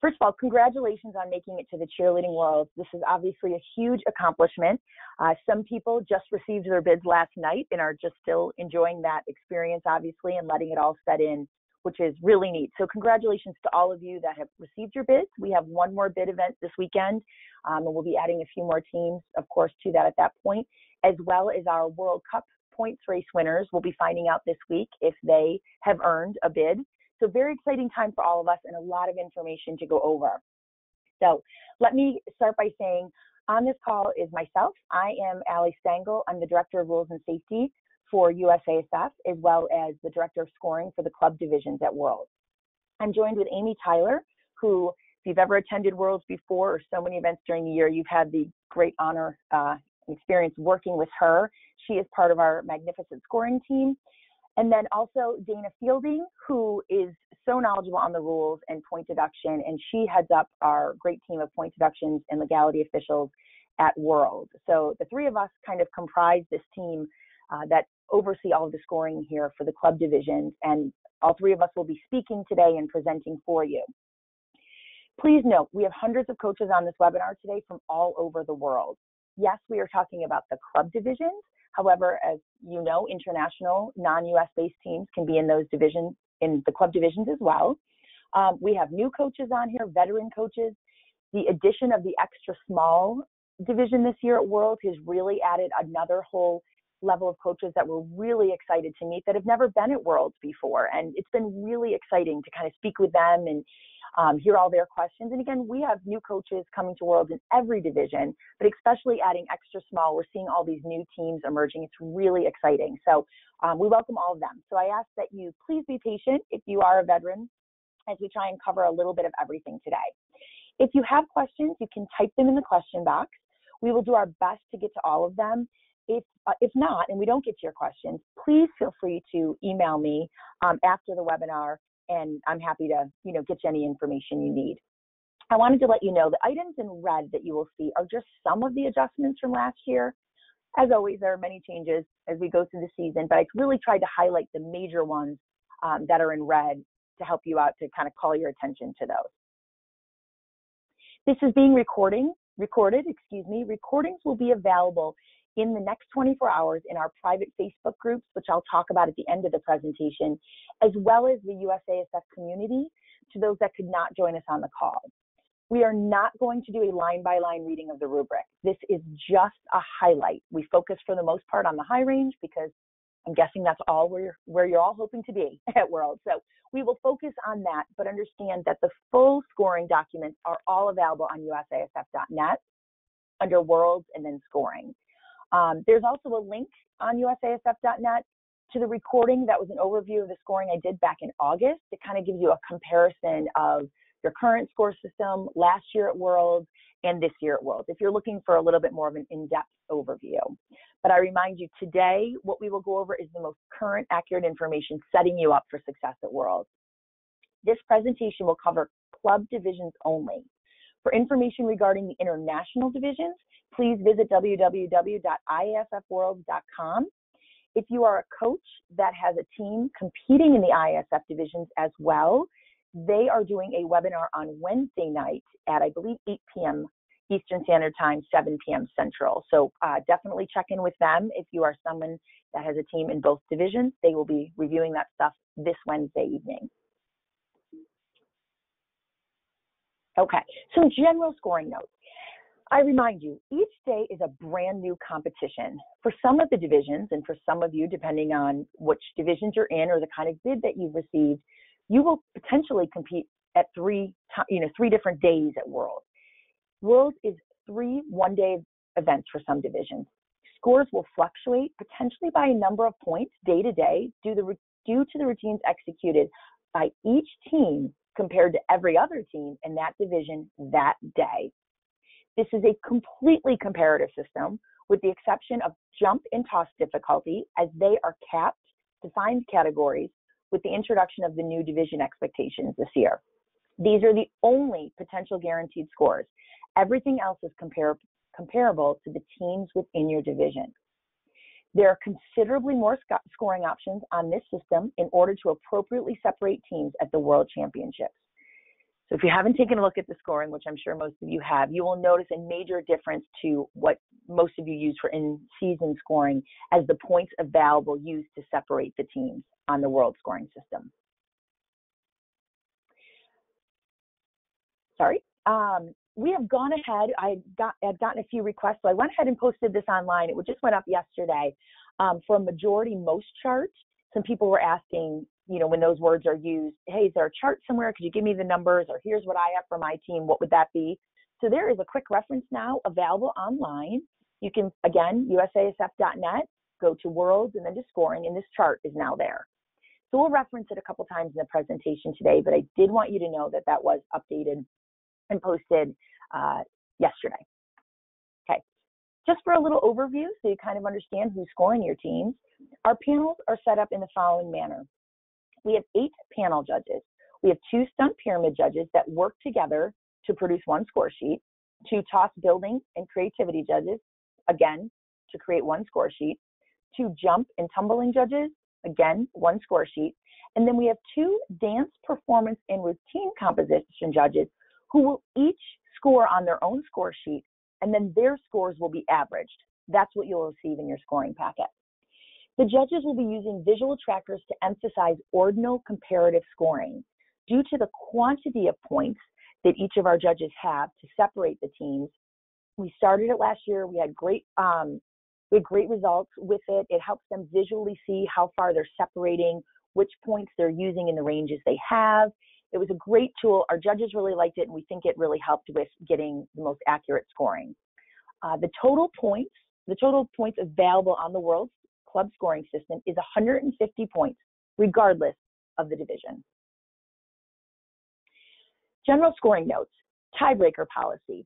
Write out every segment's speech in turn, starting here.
First of all, congratulations on making it to the cheerleading world. This is obviously a huge accomplishment. Some people just received their bids last night and are just still enjoying that experience, obviously, and letting it all set in, which is really neat. So congratulations to all of you that have received your bids. We have one more bid event this weekend, and we'll be adding a few more teams, of course, to that at that point, as well as our World Cup points race winners. We'll be finding out this week if they have earned a bid. So very exciting time for all of us and a lot of information to go over. So let me start by saying on this call is myself. I am Allie Stengel. I'm the Director of Rules and Safety for USASF, as well as the Director of Scoring for the club divisions at Worlds. I'm joined with Amy Tyler, who, if you've ever attended Worlds before or so many events during the year, you've had the great honor and experience working with her. She is part of our magnificent scoring team. And then also Dana Fielding, who is so knowledgeable on the rules and point deduction, and she heads up our great team of point deductions and legality officials at World. So the three of us kind of comprise this team that oversee all of the scoring here for the club divisions, and all three of us will be speaking today and presenting for you. Please note, we have hundreds of coaches on this webinar today from all over the world. Yes, we are talking about the club divisions. However, as you know, international, non-US based teams can be in those divisions, in the club divisions as well. We have new coaches on here, veteran coaches. The addition of the extra small division this year at World has really added another whole level of coaches that we're really excited to meet that have never been at Worlds before. And it's been really exciting to kind of speak with them and hear all their questions. And again, we have new coaches coming to Worlds in every division, but especially adding extra small, we're seeing all these new teams emerging. It's really exciting. So we welcome all of them. So I ask that you please be patient if you are a veteran as we try and cover a little bit of everything today. If you have questions, you can type them in the question box. We will do our best to get to all of them. If not, and we don't get to your questions, please feel free to email me after the webinar, and I'm happy to, get you any information you need. I wanted to let you know the items in red that you will see are just some of the adjustments from last year. As always, there are many changes as we go through the season, but I really tried to highlight the major ones that are in red to help you out, to kind of call your attention to those. This is being recorded. Recordings will be available in the next 24 hours in our private Facebook groups, which I'll talk about at the end of the presentation, as well as the USASF community, to those that could not join us on the call. We are not going to do a line-by-line reading of the rubric. This is just a highlight. We focus for the most part on the high range because I'm guessing that's all where you're all hoping to be at World. So we will focus on that, but understand that the full scoring documents are all available on USASF.net under Worlds and then Scoring. There's also a link on USASF.net to the recording that was an overview of the scoring I did back in August. It kind of gives you a comparison of your current score system last year at Worlds and this year at Worlds, if you're looking for a little bit more of an in-depth overview. But I remind you today, what we will go over is the most current, accurate information setting you up for success at Worlds. This presentation will cover club divisions only. For information regarding the international divisions, please visit www.iasfworlds.com. If you are a coach that has a team competing in the IASF divisions as well, they are doing a webinar on Wednesday night at, I believe, 8 p.m. Eastern Standard Time, 7 p.m. Central. So definitely check in with them if you are someone that has a team in both divisions. They will be reviewing that stuff this Wednesday evening. Okay, some general scoring notes. I remind you, each day is a brand new competition. For some of the divisions, and for some of you, depending on which divisions you're in or the kind of bid that you've received, you will potentially compete at three different days at Worlds. Worlds is 3 one-day events for some divisions. Scores will fluctuate potentially by a number of points day to day due to the routines executed by each team compared to every other team in that division that day. This is a completely comparative system with the exception of jump and toss difficulty, as they are capped, defined categories with the introduction of the new division expectations this year. These are the only potential guaranteed scores. Everything else is comparable to the teams within your division. There are considerably more scoring options on this system in order to appropriately separate teams at the World Championships. So if you haven't taken a look at the scoring, which I'm sure most of you have, you will notice a major difference to what most of you use for in-season scoring as the points available used to separate the teams on the world scoring system. Sorry. We have gone ahead. I had gotten a few requests, so I went ahead and posted this online. It just went up yesterday for a majority most chart. Some people were asking, you know, when those words are used, hey, is there a chart somewhere? Could you give me the numbers? Or here's what I have for my team. What would that be? So there is a quick reference now available online. You can, again, usasf.net, go to worlds and then to scoring, and this chart is now there. So we'll reference it a couple times in the presentation today, but I did want you to know that that was updated and posted yesterday. Okay, just for a little overview so you kind of understand who's scoring your teams, our panels are set up in the following manner. We have 8 panel judges. We have 2 stunt pyramid judges that work together to produce one score sheet, 2 toss building and creativity judges, again, to create one score sheet, 2 jump and tumbling judges, again, one score sheet, and then we have 2 dance, performance, and routine composition judges who will each score on their own score sheet, and then their scores will be averaged. That's what you'll receive in your scoring packet. The judges will be using visual trackers to emphasize ordinal comparative scoring. Due to the quantity of points that each of our judges have to separate the teams, we started it last year. We had great results with it. It helps them visually see how far they're separating, which points they're using in the ranges they have. It was a great tool. Our judges really liked it, and we think it really helped with getting the most accurate scoring. The total points available on the World Club Scoring System is 150 points, regardless of the division. General scoring notes, tiebreaker policy.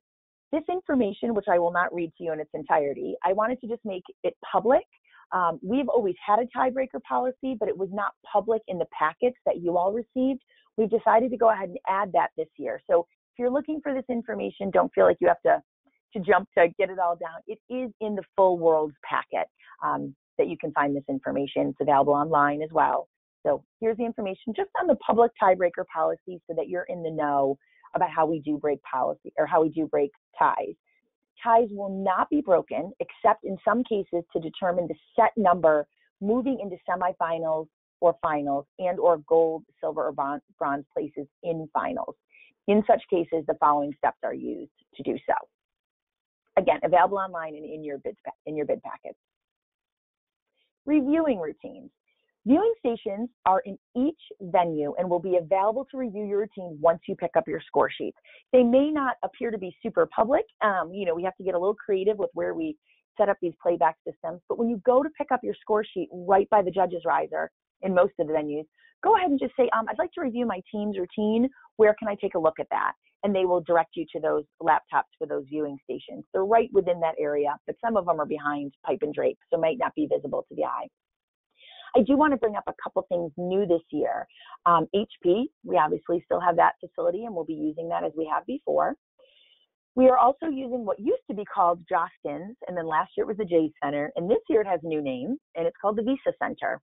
This information, which I will not read to you in its entirety, I wanted to just make it public. We've always had a tiebreaker policy, but it was not public in the packets that you all received. We've decided to go ahead and add that this year. So if you're looking for this information, don't feel like you have to jump to get it all down. It is in the full Worlds packet that you can find this information. It's available online as well. So here's the information just on the public tiebreaker policy so that you're in the know about how we do break policy or how we do break ties. Ties will not be broken except in some cases to determine the set number moving into semifinals or finals and or gold, silver, or bronze places in finals. In such cases, the following steps are used to do so. Again, available online and in your bid packets. Reviewing routines. Viewing stations are in each venue and will be available to review your routine once you pick up your score sheets. They may not appear to be super public. You know, we have to get a little creative with where we set up these playback systems. But when you go to pick up your score sheet right by the judge's riser in most of the venues, go ahead and just say, I'd like to review my team's routine. Where can I take a look at that? And they will direct you to those laptops for those viewing stations. They're right within that area, but some of them are behind pipe and drape, so might not be visible to the eye. I do want to bring up a couple things new this year. HP, we obviously still have that facility and we'll be using that as we have before. We are also using what used to be called Jostens, and then last year it was the J Center, and this year it has a new name, and it's called the Visa Center.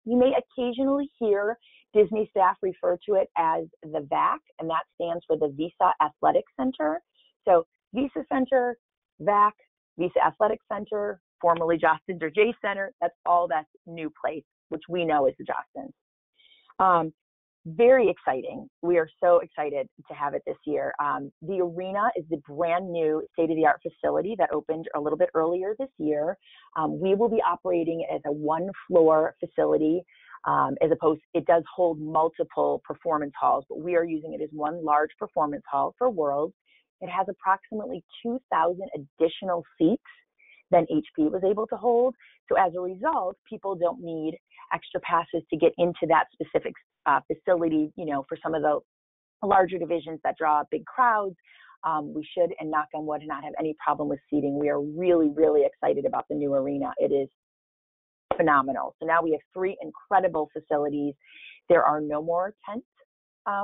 You may occasionally hear Disney staff refer to it as the VAC, and that stands for the Visa Athletic Center. So Visa Center, VAC, Visa Athletic Center, formerly Jostens or J Center, that's all that new place, which we know is the Jostens. Very exciting. We are so excited to have it this year. The arena is the brand new state-of-the-art facility that opened a little bit earlier this year. We will be operating as a one-floor facility as opposed, it does hold multiple performance halls, but we are using it as one large performance hall for Worlds. It has approximately 2,000 additional seats than HP was able to hold. So as a result, people don't need extra passes to get into that specific facility, you know, for some of the larger divisions that draw big crowds. We should, and knock on wood, not have any problem with seating. We are really, really excited about the new arena. It is phenomenal. So now we have 3 incredible facilities. There are no more tents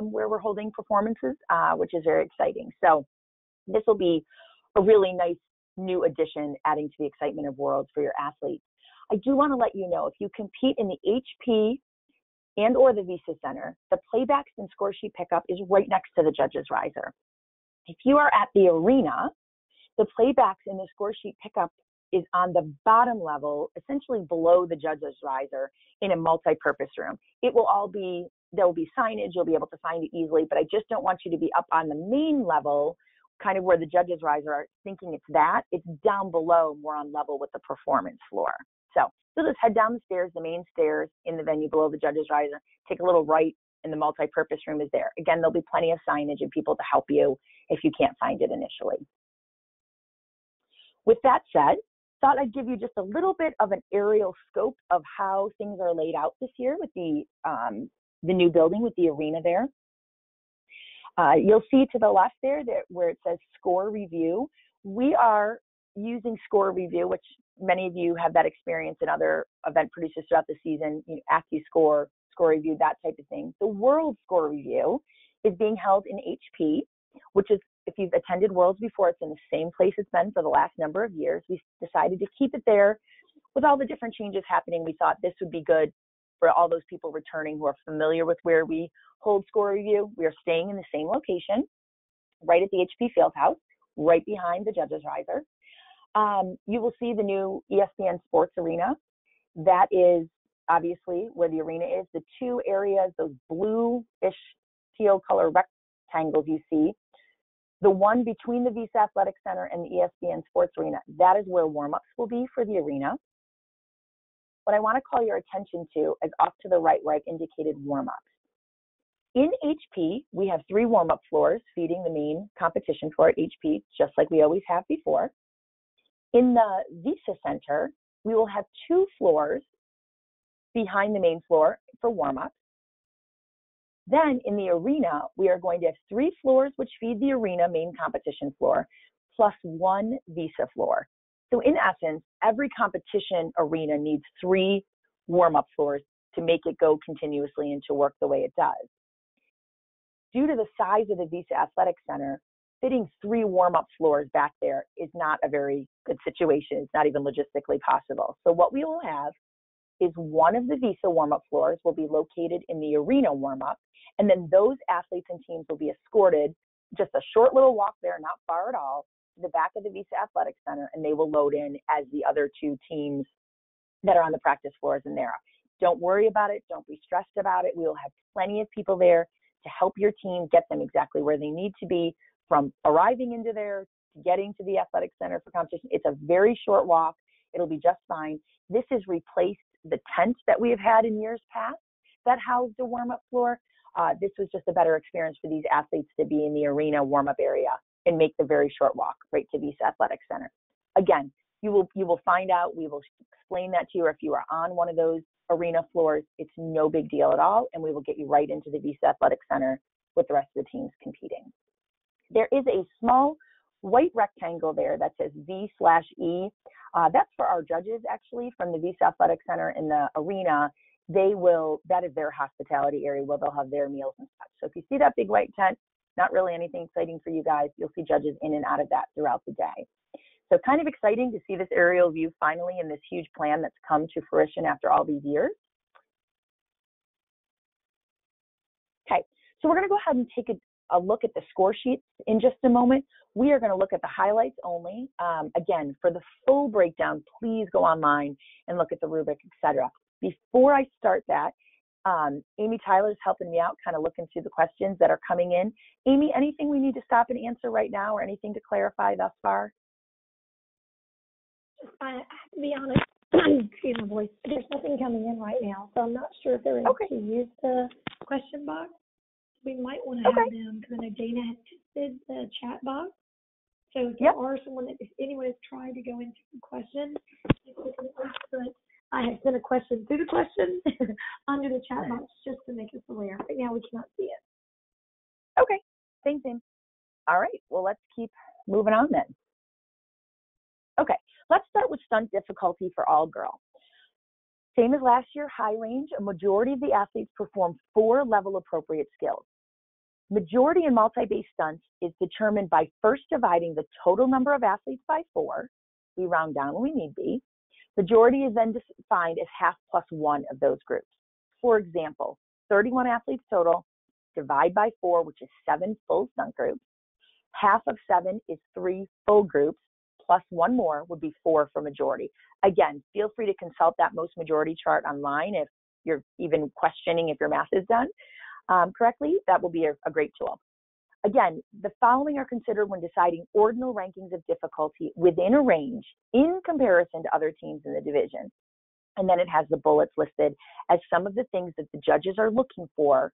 where we're holding performances, which is very exciting. So this will be a really nice new addition, adding to the excitement of Worlds for your athletes. I do want to let you know, if you compete in the HP and or the Visa Center, the playbacks and score sheet pickup is right next to the judge's riser. If you are at the arena, the playbacks and the score sheet pickup is on the bottom level, essentially below the judge's riser in a multi-purpose room. It will all be, there will be signage, you'll be able to find it easily, but I just don't want you to be up on the main level, kind of where the judge's riser are thinking it's that. It's down below, more on level with the performance floor. So just head down the stairs, the main stairs in the venue below the judge's riser, take a little right, and the multi-purpose room is there. Again, there'll be plenty of signage and people to help you if you can't find it initially. With that said, thought I'd give you just a little bit of an aerial scope of how things are laid out this year with the new building with the arena there. You'll see to the left there that where it says score review. We are using score review, which many of you have that experience in other event producers throughout the season, you know, AccuScore, score review, that type of thing. The World Score Review is being held in HP, which is, if you've attended Worlds before, it's in the same place it's been for the last number of years. We decided to keep it there. With all the different changes happening, we thought this would be good for all those people returning who are familiar with where we hold score review. We are staying in the same location, right at the HP Fieldhouse, right behind the judge's riser. You will see the new ESPN Sports Arena. That is obviously where the arena is. The two areas, those bluish teal color rectangles you see, the one between the Visa Athletic Center and the ESPN Sports Arena, that is where warm-ups will be for the arena. What I want to call your attention to is off to the right where I've indicated warm-ups. In HP, we have 3 warm-up floors feeding the main competition floor at HP, just like we always have before. In the Visa Center, we will have 2 floors behind the main floor for warm-ups. Then in the arena, we are going to have 3 floors which feed the arena main competition floor, plus 1 Visa floor. So in essence, every competition arena needs 3 warm-up floors to make it go continuously and to work the way it does. Due to the size of the Visa Athletic Center, fitting 3 warm-up floors back there is not a very good situation. It's not even logistically possible. So what we will have is one of the Visa warm-up floors will be located in the arena warm-up, and then those athletes and teams will be escorted just a short little walk there, not far at all, to the back of the Visa Athletic Center, and they will load in as the other 2 teams that are on the practice floors in there. Don't worry about it. Don't be stressed about it. We will have plenty of people there to help your team get them exactly where they need to be, from arriving into there to getting to the athletic center for competition. It's a very short walk. It'll be just fine. This has replaced the tent that we have had in years past that housed a warm-up floor. This was just a better experience for these athletes to be in the arena warm-up area and make the very short walk right to Visa Athletic Center. Again, you will find out. We will explain that to you. Or if you are on one of those arena floors, it's no big deal at all, and we will get you right into the Visa Athletic Center with the rest of the teams competing. There is a small white rectangle there that says V/E. That's for our judges, actually, from the Visa Athletic Center in the arena. That is their hospitality area where they'll have their meals and such. So if you see that big white tent, not really anything exciting for you guys. You'll see judges in and out of that throughout the day. So kind of exciting to see this aerial view finally in this huge plan that's come to fruition after all these years. Okay, so we're going to go ahead and take a look at the score sheets in just a moment. We are going to look at the highlights only. Again, for the full breakdown, please go online and look at the rubric, etc. Before I start that, Amy Tyler's helping me out, kind of looking through the questions that are coming in. Amy, anything we need to stop and answer right now, or anything to clarify thus far? I have to be honest, excuse my voice, there's nothing coming in right now, so I'm not sure if they're able to use the question box. We might want to have them, because I know Dana has tested the chat box. So if there are if anyone has tried to go into the question, I have sent a question through the question under the chat box just to make us aware. Right now we cannot see it. Okay, thanks, Amy. All right, well, let's keep moving on then. Okay, let's start with stunt difficulty for all girl. Same as last year, high range, a majority of the athletes perform 4 level appropriate skills. Majority in multi-base stunts is determined by first dividing the total number of athletes by 4. We round down when we need be. Majority is then defined as half plus 1 of those groups. For example, 31 athletes total, divide by 4, which is 7 full stunt groups. Half of 7 is 3 full groups, plus 1 more would be 4 for majority. Again, feel free to consult that most majority chart online if you're even questioning if your math is done correctly. That will be a great tool. Again, the following are considered when deciding ordinal rankings of difficulty within a range in comparison to other teams in the division. And then it has the bullets listed as some of the things that the judges are looking for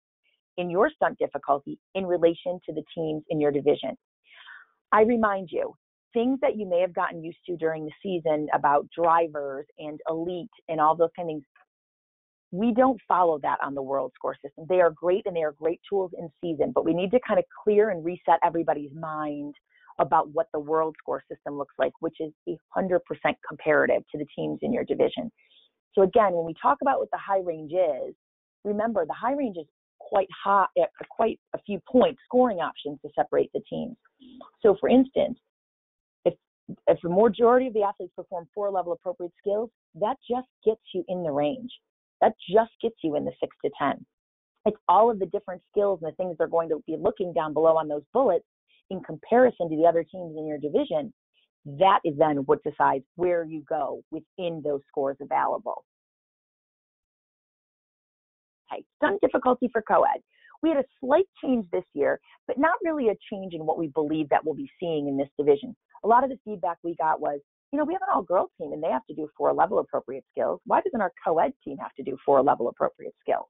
in your stunt difficulty in relation to the teams in your division. I remind you, things that you may have gotten used to during the season about drivers and elite and all those kind of things, we don't follow that on the world score system. They are great and they are great tools in season, but we need to kind of clear and reset everybody's mind about what the world score system looks like, which is 100% comparative to the teams in your division. So again, when we talk about what the high range is, remember the high range is quite high, quite a few points, scoring options to separate the teams. So for instance, if the majority of the athletes perform 4 level appropriate skills, that just gets you in the range. That just gets you in the 6 to 10. It's all of the different skills and the things they're going to be looking down below on those bullets in comparison to the other teams in your division. That is then what decides where you go within those scores available. Okay, stunt difficulty for co-ed. We had a slight change this year, but not really a change in what we believe that we'll be seeing in this division. A lot of the feedback we got was, we have an all-girls team and they have to do 4 level appropriate skills. Why doesn't our co-ed team have to do 4 level appropriate skills?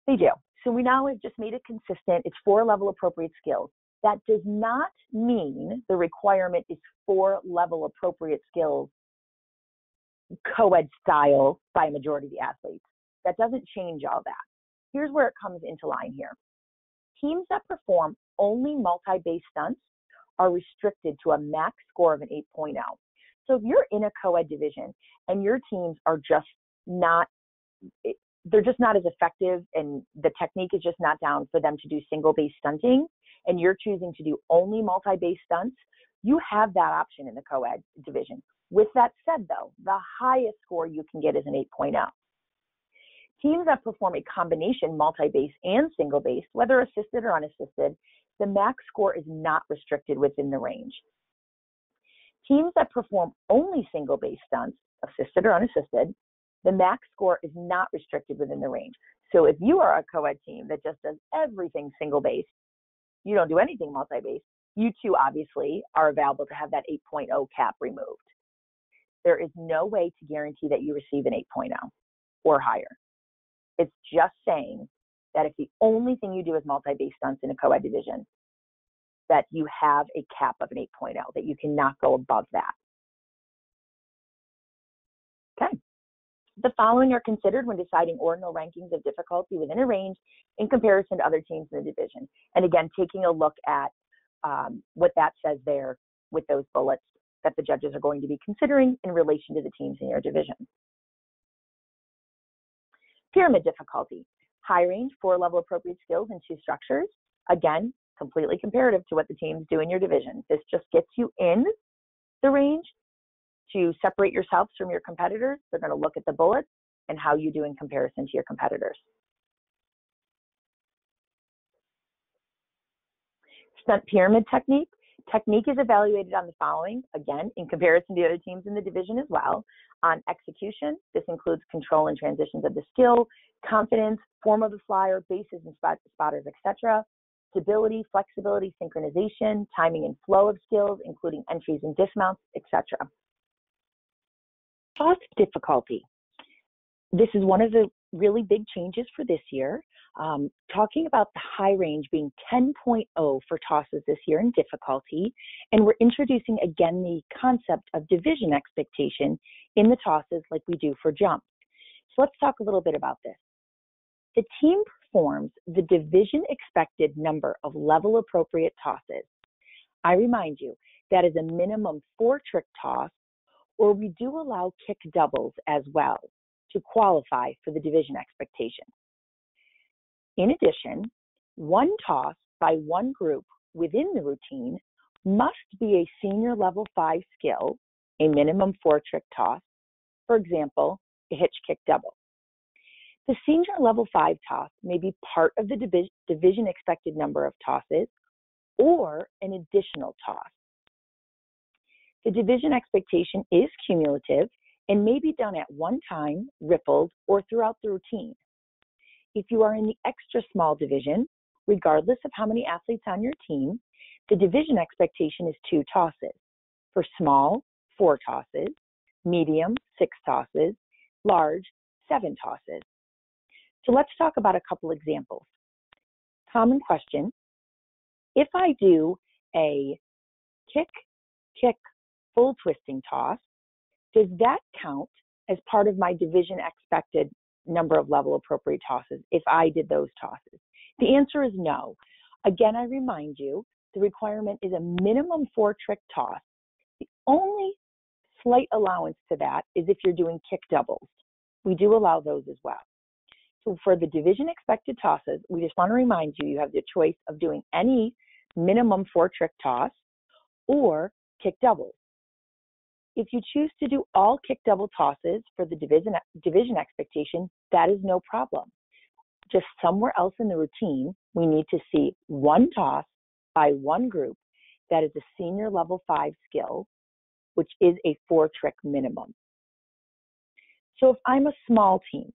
They do. So we now have just made it consistent. It's 4 level appropriate skills. That does not mean the requirement is 4 level appropriate skills co-ed style by a majority of the athletes. That doesn't change all that. Here's where it comes into line here. Teams that perform only multi-base stunts are restricted to a max score of an 8.0. So if you're in a co-ed division and your teams are just not, they're just not as effective and the technique is just not down for them to do single base stunting, and you're choosing to do only multi-base stunts, you have that option in the co-ed division. With that said though, the highest score you can get is an 8.0. Teams that perform a combination multi-base and single base, whether assisted or unassisted, the max score is not restricted within the range. Teams that perform only single base stunts, assisted or unassisted, the max score is not restricted within the range. So if you are a co-ed team that just does everything single base, you don't do anything multi-base, you too obviously are available to have that 8.0 cap removed. There is no way to guarantee that you receive an 8.0 or higher. It's just saying that if the only thing you do is multi-base stunts in a co-ed division, that you have a cap of an 8.0, that you cannot go above that. Okay. The following are considered when deciding ordinal rankings of difficulty within a range in comparison to other teams in the division. And again, taking a look at what that says there with those bullets that the judges are going to be considering in relation to the teams in your division. Pyramid difficulty. High range, 4 level appropriate skills and 2 structures. Again, completely comparative to what the teams do in your division. This just gets you in the range to separate yourselves from your competitors. They're going to look at the bullets and how you do in comparison to your competitors. Stunt pyramid technique. Technique is evaluated on the following, again, in comparison to the other teams in the division as well. On execution, this includes control and transitions of the skill, confidence, form of the flyer, bases and spotters, etc. Stability, flexibility, synchronization, timing and flow of skills, including entries and dismounts, etc. Toss difficulty. This is one of the really big changes for this year. Talking about the high range being 10.0 for tosses this year in difficulty, and we're introducing again the concept of division expectation in the tosses like we do for jumps. So let's talk a little bit about this. The team performs the division expected number of level appropriate tosses. I remind you, that is a minimum 4 trick toss, or we do allow kick doubles as well to qualify for the division expectation. In addition, 1 toss by 1 group within the routine must be a senior level 5 skill, a minimum 4 trick toss, for example, a hitch kick double. The senior level 5 toss may be part of the division expected number of tosses or an additional toss. The division expectation is cumulative and may be done at one time, rippled, or throughout the routine. If you are in the extra small division, regardless of how many athletes on your team, the division expectation is 2 tosses. For small, 4 tosses, medium, 6 tosses, large, 7 tosses. So let's talk about a couple examples. Common question: if I do a kick, kick, full twisting toss, does that count as part of my division expected number of level appropriate tosses if I did those tosses? The answer is no. Again, I remind you, the requirement is a minimum 4-trick toss. The only slight allowance to that is if you're doing kick doubles. We do allow those as well. So for the division expected tosses, we just want to remind you, you have the choice of doing any minimum 4-trick toss or kick doubles. If you choose to do all kick double tosses for the division expectation, that is no problem. Just somewhere else in the routine, we need to see one toss by one group that is a senior level 5 skill, which is a 4-trick minimum. So if I'm a small team,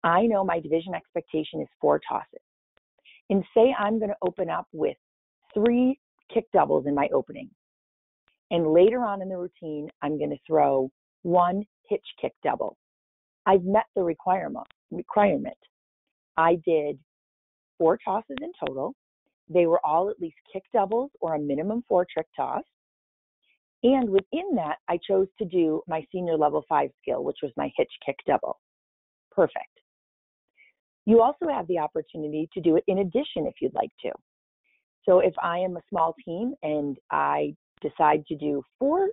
I know my division expectation is 4 tosses. And say I'm going to open up with 3 kick doubles in my opening. And later on in the routine, I'm going to throw 1 hitch kick double. I've met the requirement. I did 4 tosses in total. They were all at least kick doubles or a minimum 4-trick toss. And within that, I chose to do my senior level 5 skill, which was my hitch kick double. Perfect. You also have the opportunity to do it in addition if you'd like to. So if I am a small team and I decide to do 4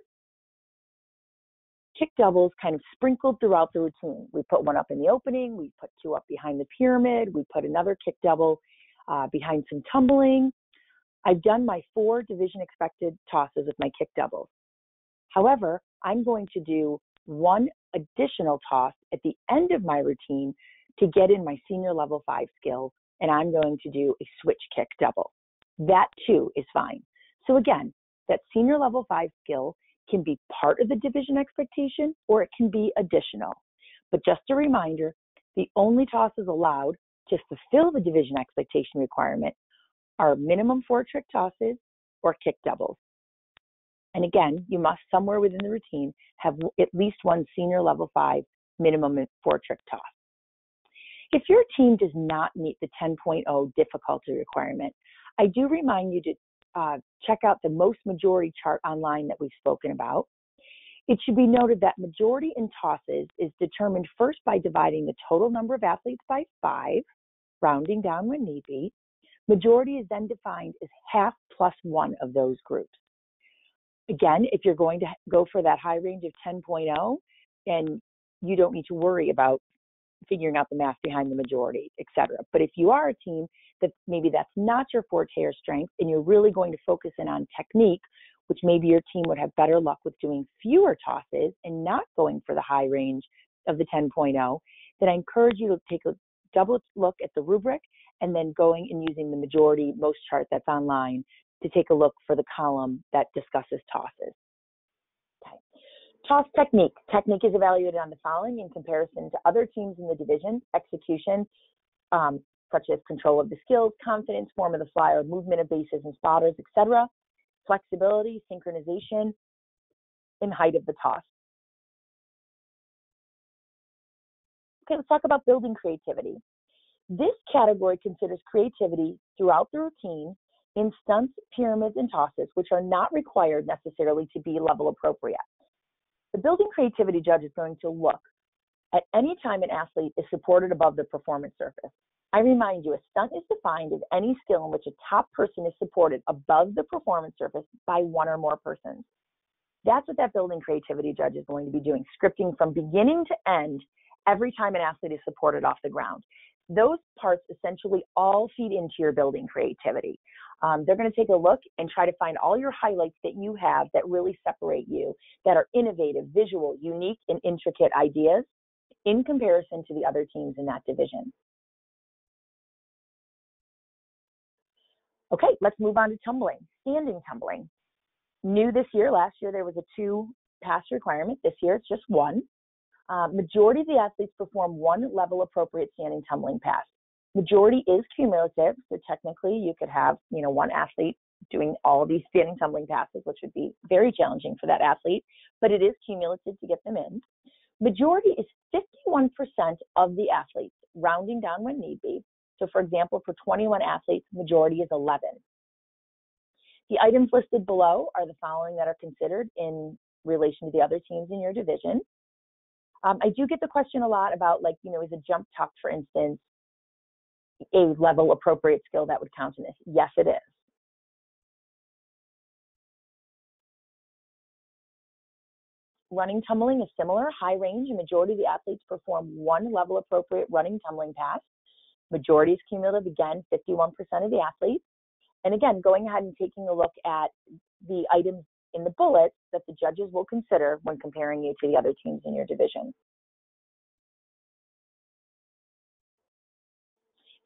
kick doubles kind of sprinkled throughout the routine. We put 1 up in the opening, we put 2 up behind the pyramid, we put another kick double behind some tumbling. I've done my 4 division expected tosses with my kick doubles. However, I'm going to do 1 additional toss at the end of my routine to get in my senior level 5 skill, and I'm going to do a switch kick double. That too is fine. So again, that senior level 5 skill can be part of the division expectation or it can be additional. But just a reminder, the only tosses allowed to fulfill the division expectation requirement are minimum 4-trick tosses or kick doubles. And again, you must somewhere within the routine have at least 1 senior level 5 minimum 4-trick toss. If your team does not meet the 10.0 difficulty requirement, I do remind you to check out the most majority chart online that we've spoken about. It should be noted that majority in tosses is determined first by dividing the total number of athletes by 5, rounding down when need be. Majority is then defined as half plus 1 of those groups. Again, if you're going to go for that high range of 10.0, then you don't need to worry about figuring out the math behind the majority, etc. But if you are a team that maybe that's not your forte or strength, and you're really going to focus in on technique, which maybe your team would have better luck with doing fewer tosses and not going for the high range of the 10.0, then I encourage you to take a double look at the rubric and then going and using the majority most chart that's online to take a look for the column that discusses tosses. Okay. Toss technique. Technique is evaluated on the following in comparison to other teams in the division: execution, such as control of the skills, confidence, form of the fly or movement of bases and spotters, etc., flexibility, synchronization, and height of the toss. Okay, let's talk about building creativity. This category considers creativity throughout the routine in stunts, pyramids, and tosses, which are not required necessarily to be level appropriate. The building creativity judge is going to look at any time an athlete is supported above the performance surface. I remind you, a stunt is defined as any skill in which a top person is supported above the performance surface by 1 or more persons. That's what that building creativity judge is going to be doing, scripting from beginning to end every time an athlete is supported off the ground. Those parts essentially all feed into your building creativity. They're going to take a look and try to find all your highlights that you have that really separate you, that are innovative, visual, unique, and intricate ideas. in comparison to the other teams in that division. Okay, let's move on to tumbling, standing tumbling. New this year, last year there was a 2-pass requirement. This year it's just 1. Majority of the athletes perform 1 level appropriate standing tumbling pass. Majority is cumulative, so technically you could have, 1 athlete doing all of these standing tumbling passes, which would be very challenging for that athlete, but it is cumulative to get them in. Majority is 51% of the athletes, rounding down when need be. So for example, for 21 athletes, majority is 11. The items listed below are the following that are considered in relation to the other teams in your division. I do get the question a lot about, is a jump tuck, for instance, a level appropriate skill that would count in this? Yes, it is. Running tumbling is similar, high range, and majority of the athletes perform 1 level appropriate running tumbling pass. Majority is cumulative, again, 51% of the athletes. And again, going ahead and taking a look at the items in the bullets that the judges will consider when comparing you to the other teams in your division.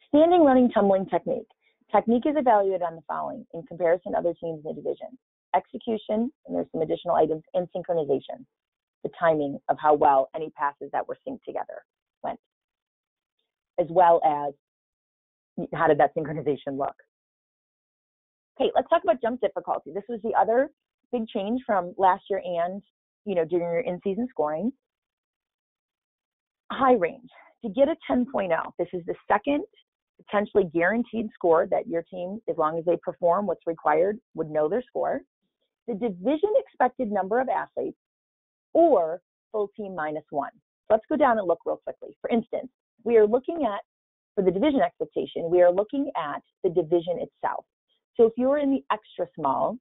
Standing running tumbling technique. Technique is evaluated on the following in comparison to other teams in the division. Execution, and there's some additional items, and synchronization, the timing of how well any passes that were synced together went, as well as how did that synchronization look. Okay, let's talk about jump difficulty. This was the other big change from last year and, during your in-season scoring. High range. To get a 10.0, this is the second potentially guaranteed score that your team, as long as they perform what's required, would know their score. The division expected number of athletes or full team -1. So let's go down and look real quickly. For instance, we are looking at, for the division expectation, we are looking at the division itself. So if you're in the extra small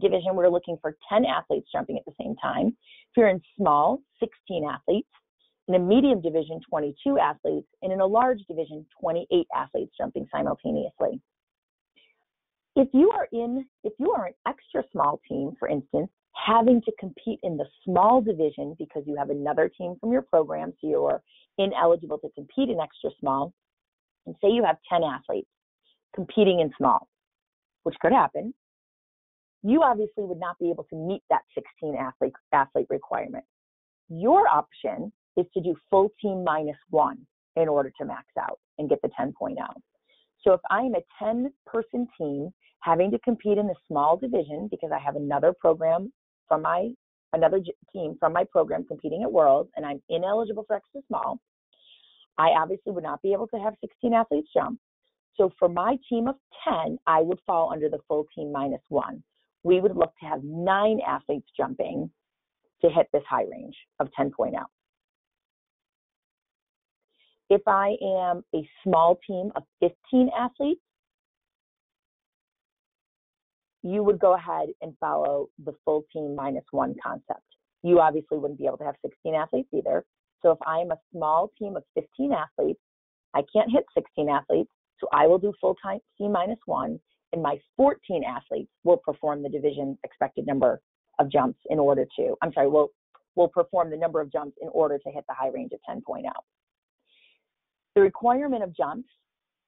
division, we're looking for 10 athletes jumping at the same time. If you're in small, 16 athletes. In a medium division, 22 athletes. And in a large division, 28 athletes jumping simultaneously. If you are an extra small team, for instance, having to compete in the small division because you have another team from your program, so you're ineligible to compete in extra small, and say you have 10 athletes competing in small, which could happen, you obviously would not be able to meet that 16 athlete requirement. Your option is to do full team -1 in order to max out and get the 10.0. So if I'm a 10-person team having to compete in the small division because I have another program from another team from my program competing at Worlds and I'm ineligible for extra small, I obviously would not be able to have 16 athletes jump. So for my team of 10, I would fall under the full team -1. We would look to have 9 athletes jumping to hit this high range of 10.0. If I am a small team of 15 athletes, you would go ahead and follow the full team -1 concept. You obviously wouldn't be able to have 16 athletes either. So if I am a small team of 15 athletes, I can't hit 16 athletes, so I will do full team -1, and my 14 athletes will perform the division expected number of jumps in order to, will perform the number of jumps in order to hit the high range of 10.0. The requirement of jumps,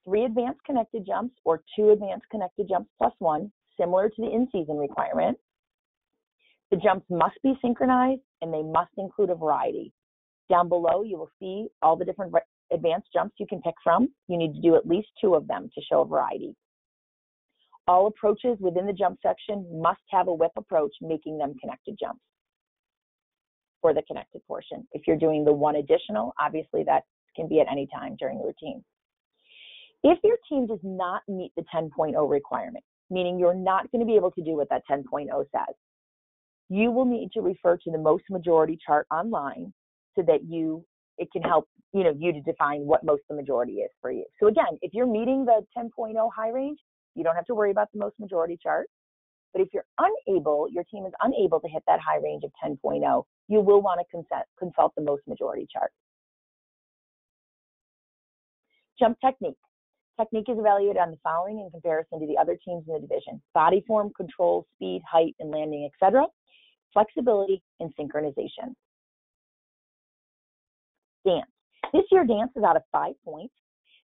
3 advanced connected jumps or 2 advanced connected jumps +1, similar to the in-season requirement. The jumps must be synchronized and they must include a variety. Down below, you will see all the different advanced jumps you can pick from. You need to do at least 2 of them to show a variety. All approaches within the jump section must have a whip approach, making them connected jumps for the connected portion. If you're doing the 1 additional, obviously that can be at any time during the routine. If your team does not meet the 10.0 requirement, meaning you're not going to be able to do what that 10.0 says, you will need to refer to the most majority chart online so that it can help you to define what most the majority is for you. So again, if you're meeting the 10.0 high range, you don't have to worry about the most majority chart. But if your team is unable to hit that high range of 10.0, you will want to consult the most majority chart. Jump technique. Technique is evaluated on the following in comparison to the other teams in the division: body form, control, speed, height, and landing, etc., flexibility, and synchronization. Dance. This year, dance is out of 5 points.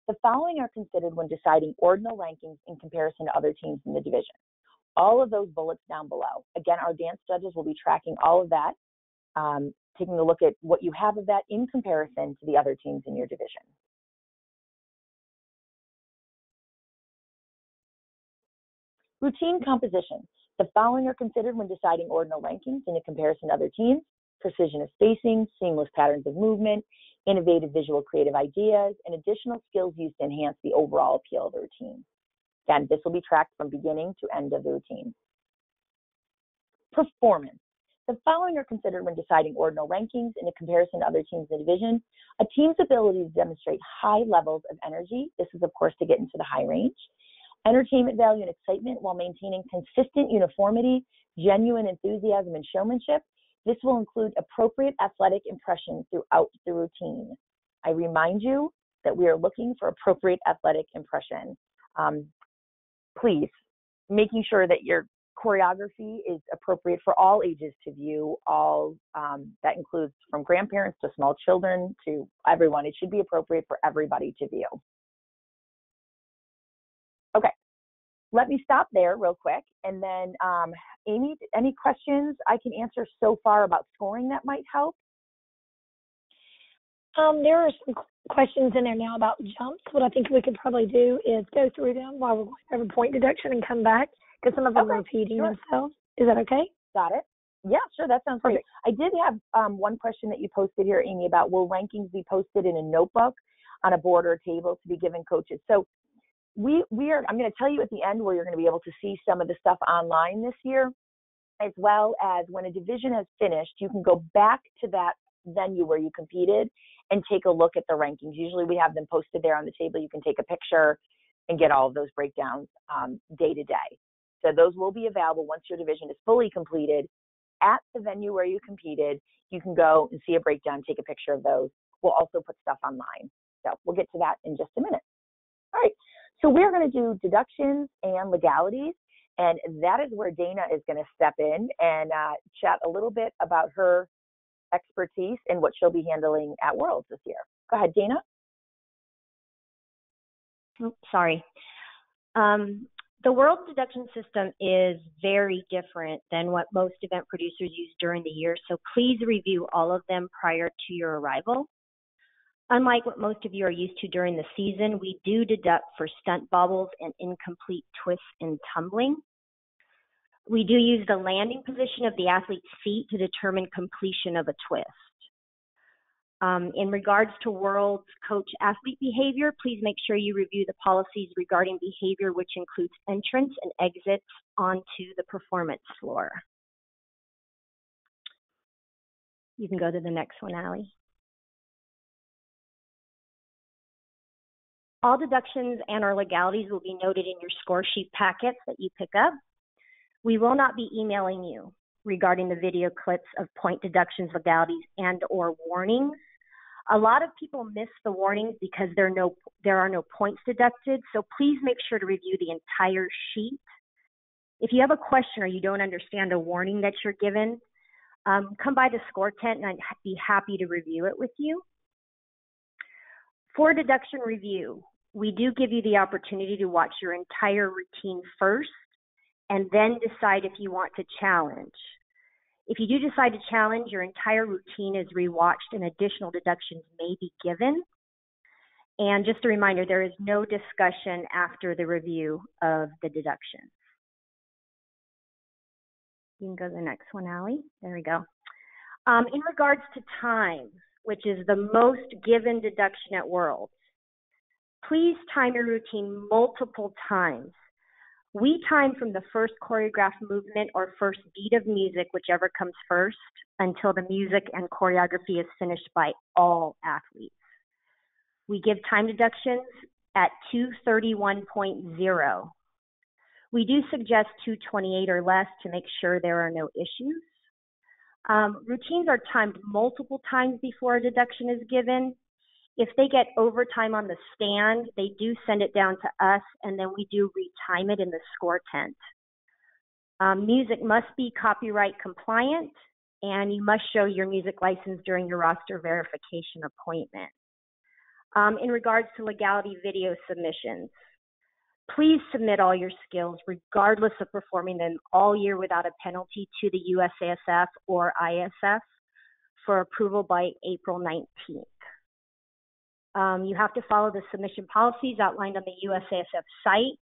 The following are considered when deciding ordinal rankings in comparison to other teams in the division. All of those bullets down below. Again, our dance judges will be tracking all of that, taking a look at what you have of that in comparison to the other teams in your division. Routine composition. The following are considered when deciding ordinal rankings in a comparison to other teams: precision of spacing, seamless patterns of movement, innovative visual creative ideas, and additional skills used to enhance the overall appeal of the routine. Again, this will be tracked from beginning to end of the routine. Performance. The following are considered when deciding ordinal rankings in a comparison to other teams in the division: a team's ability to demonstrate high levels of energy. This is, of course, to get into the high range. Entertainment value and excitement while maintaining consistent uniformity, genuine enthusiasm, and showmanship. This will include appropriate athletic impression throughout the routine. I remind you that we are looking for appropriate athletic impression. Please, making sure that your choreography is appropriate for all ages to view, that includes from grandparents to small children to everyone. It should be appropriate for everybody to view. Okay, let me stop there real quick. And then, Amy, any questions I can answer so far about scoring that might help? There are some questions in there now about jumps. What I think we could probably do is go through them while we're going over point deduction and come back, because some of them are repeating themselves. Is that okay? Got it. Yeah, sure. That sounds great. I did have one question that you posted here, Amy, about will rankings be posted in a notebook, on a board or a table to be given coaches? So I'm going to tell you at the end where you're going to be able to see some of the stuff online this year, as well as when a division has finished, you can go back to that venue where you competed and take a look at the rankings. Usually we have them posted there on the table. You can take a picture and get all of those breakdowns day to day. So those will be available once your division is fully completed at the venue where you competed. You can go and see a breakdown, take a picture of those. We'll also put stuff online. So we'll get to that in just a minute. All right. So we're going to do deductions and legalities, and that is where Dana is going to step in and chat a little bit about her expertise and what she'll be handling at Worlds this year. Go ahead, Dana. Oh, sorry. The Worlds deduction system is very different than what most event producers use during the year, so please review all of them prior to your arrival. Unlike what most of you are used to during the season, we do deduct for stunt bobbles and incomplete twists and tumbling. We do use the landing position of the athlete's feet to determine completion of a twist. In regards to Worlds coach-athlete behavior, please make sure you review the policies regarding behavior, which includes entrance and exits onto the performance floor. You can go to the next one, Allie. All deductions and our legalities will be noted in your score sheet packets that you pick up. We will not be emailing you regarding the video clips of point deductions, legalities, and or warnings. A lot of people miss the warnings because there are no points deducted, so please make sure to review the entire sheet. If you have a question or you don't understand a warning that you're given, come by the score tent and I'd be happy to review it with you. For deduction review, we do give you the opportunity to watch your entire routine first and then decide if you want to challenge. If you do decide to challenge, your entire routine is rewatched and additional deductions may be given. And just a reminder, there is no discussion after the review of the deduction. You can go to the next one, Allie. There we go. In regards to time, which is the most given deduction at Worlds, please time your routine multiple times. We time from the first choreographed movement or first beat of music, whichever comes first, until the music and choreography is finished by all athletes. We give time deductions at 2:31.0. We do suggest 2:28 or less to make sure there are no issues. Routines are timed multiple times before a deduction is given. If they get overtime on the stand, they do send it down to us, and then we do retime it in the score tent. Music must be copyright compliant. and you must show your music license during your roster verification appointment. In regards to legality video submissions, please submit all your skills, regardless of performing them all year without a penalty, to the USASF or ISF for approval by April 19th. You have to follow the submission policies outlined on the USASF site,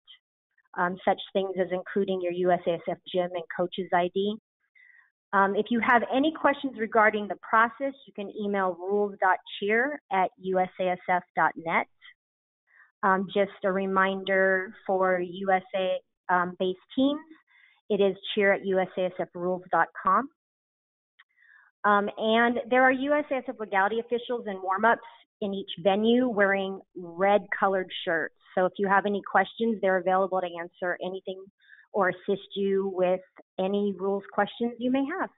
such things as including your USASF gym and coach's ID. If you have any questions regarding the process, you can email rules.cheer@usasf.net. Just a reminder for USA-based teams, it is cheer@usasfrules.com. And there are USASF legality officials and warm-ups in each venue wearing red-colored shirts. So if you have any questions, they're available to answer anything or assist you with any rules questions you may have.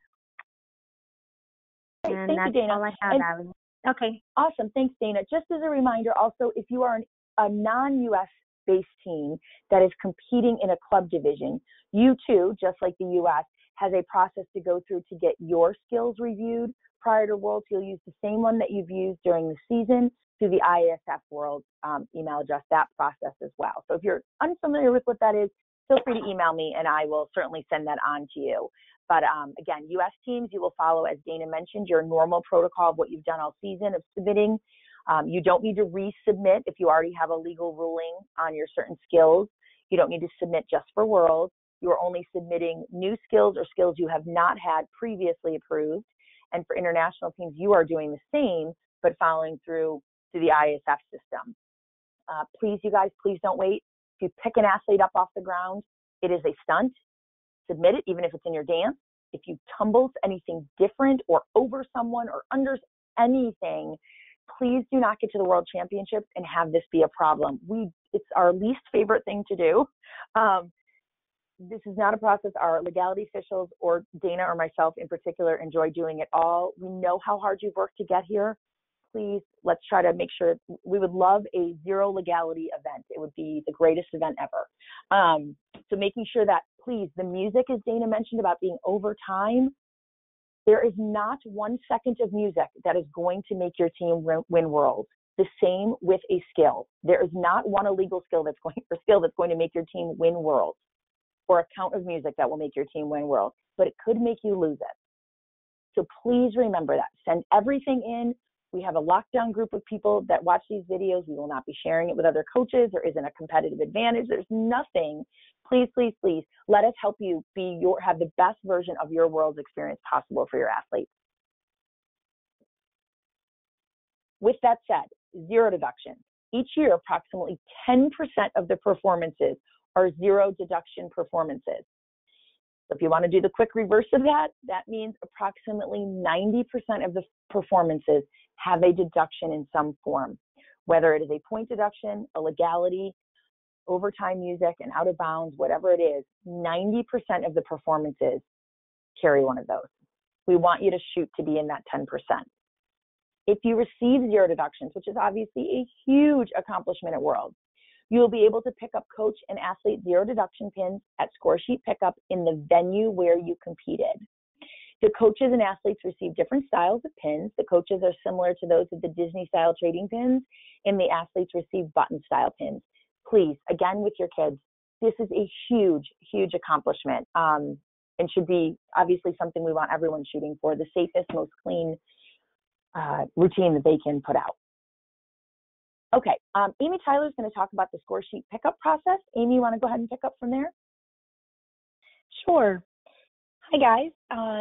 Great. And Thank that's you, Dana. all I have, Allie. Okay. Awesome. Thanks, Dana. Just as a reminder, also, if you are a non-U.S. based team that is competing in a club division, you too, just like the U.S., has a process to go through to get your skills reviewed prior to Worlds. You'll use the same one that you've used during the season through the ISF World email address, that process as well. So if you're unfamiliar with what that is, feel free to email me and I will certainly send that on to you. But again, U.S. teams, you will follow, as Dana mentioned, your normal protocol of what you've done all season of submitting. You don't need to resubmit if you already have a legal ruling on your certain skills. You don't need to submit just for Worlds. You are only submitting new skills or skills you have not had previously approved. And for international teams, you are doing the same, but following through to the ISF system. Please, you guys, please don't wait. If you pick an athlete up off the ground, it is a stunt. Submit it, even if it's in your dance. If you tumble anything different or over someone or under anything, please do not get to the World Championships and have this be a problem. It's our least favorite thing to do. This is not a process our legality officials or Dana or myself in particular enjoy doing at all. We know how hard you've worked to get here. Please, let's try to make sure. We would love a zero legality event. It would be the greatest event ever. So making sure that, please, the music, as Dana mentioned about being over time, there is not 1 second of music that is going to make your team win Worlds. The same with a skill. There is not one illegal skill that's going to make your team win Worlds, or a count of music that will make your team win Worlds, but it could make you lose it. So please remember that. Send everything in. We have a lockdown group of people that watch these videos. We will not be sharing it with other coaches. There isn't a competitive advantage. There's nothing. Please, please, please, let us help you have the best version of your Worlds experience possible for your athletes. With that said, zero deduction. Each year, approximately 10% of the performances are zero deduction performances. So if you want to do the quick reverse of that, that means approximately 90% of the performances have a deduction in some form, whether it is a point deduction, a legality, overtime music, and out of bounds, whatever it is, 90% of the performances carry one of those. We want you to shoot to be in that 10%. If you receive zero deductions, which is obviously a huge accomplishment at Worlds, you will be able to pick up coach and athlete zero deduction pins at score sheet pickup in the venue where you competed. The coaches and athletes receive different styles of pins. The coaches are similar to those of the Disney style trading pins, and the athletes receive button style pins. Please, again, with your kids, this is a huge, huge accomplishment, and should be obviously something we want everyone shooting for, the safest, most clean routine that they can put out. Okay, Amy Tyler is going to talk about the score sheet pickup process. Amy, you want to go ahead and pick up from there? Sure. Hi, guys.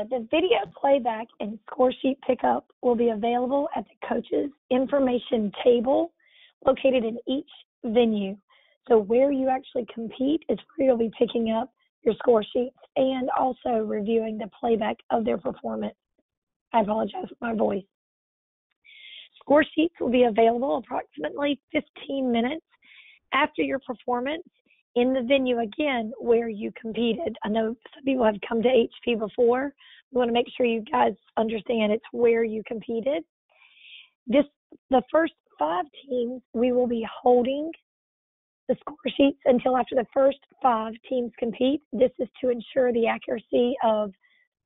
The video playback and score sheet pickup will be available at the coach's information table located in each venue. So where you actually compete is where you'll be picking up your score sheets and also reviewing the playback of their performance. I apologize for my voice. Score sheets will be available approximately 15 minutes after your performance in the venue again where you competed. I know some people have come to HP before. We want to make sure you guys understand it's where you competed. The first 5 teams, we will be holding the score sheets until after the first 5 teams compete. This is to ensure the accuracy of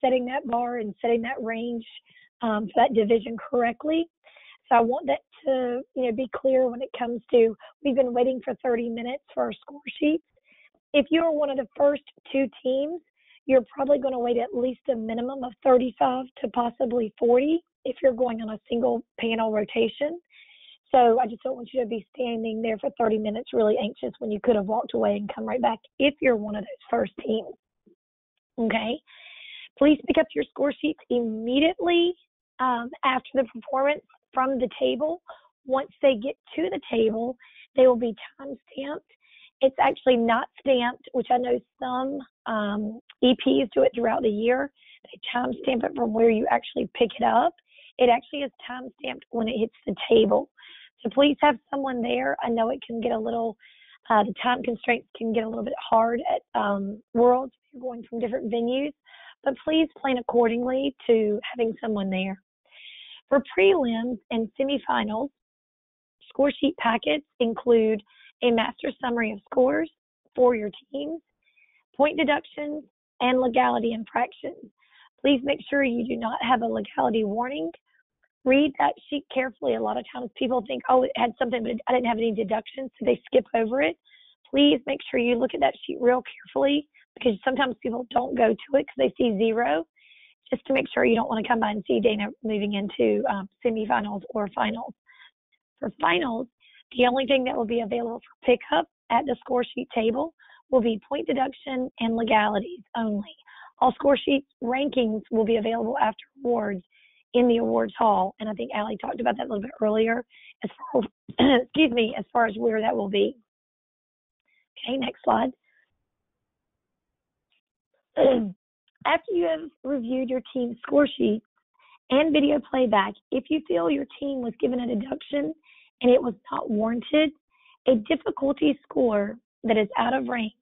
setting that bar and setting that range for that division correctly. So I want that to, be clear when it comes to, we've been waiting for 30 minutes for our score sheets. If you're one of the first two teams, you're probably going to wait at least a minimum of 35 to possibly 40 if you're going on a single panel rotation. So I just don't want you to be standing there for 30 minutes really anxious when you could have walked away and come right back if you're one of those first teams. Okay? Please pick up your score sheets immediately after the performance from the table. Once they get to the table, they will be time stamped. It's actually not stamped, which I know some EPs do it throughout the year. They time stamp it from where you actually pick it up. It actually is time stamped when it hits the table. So please have someone there. I know it can get a little, the time constraints can get a little bit hard at Worlds if you're going from different venues, but please plan accordingly to having someone there. For prelims and semifinals, score sheet packets include a master summary of scores for your teams, point deductions, and legality infractions. Please make sure you do not have a legality warning. Read that sheet carefully. A lot of times people think, oh, it had something, but I didn't have any deductions, so they skip over it. Please make sure you look at that sheet real carefully, because sometimes people don't go to it because they see 0, just to make sure you don't want to come by and see Dana moving into semifinals or finals. For finals, the only thing that will be available for pickup at the score sheet table will be point deduction and legalities only. All score sheets rankings will be available after awards in the awards hall, and I think Allie talked about that a little bit earlier as far as, as far as where that will be. Okay, next slide. After you have reviewed your team's score sheet and video playback, if you feel your team was given a deduction and it was not warranted, a difficulty score that is out of range,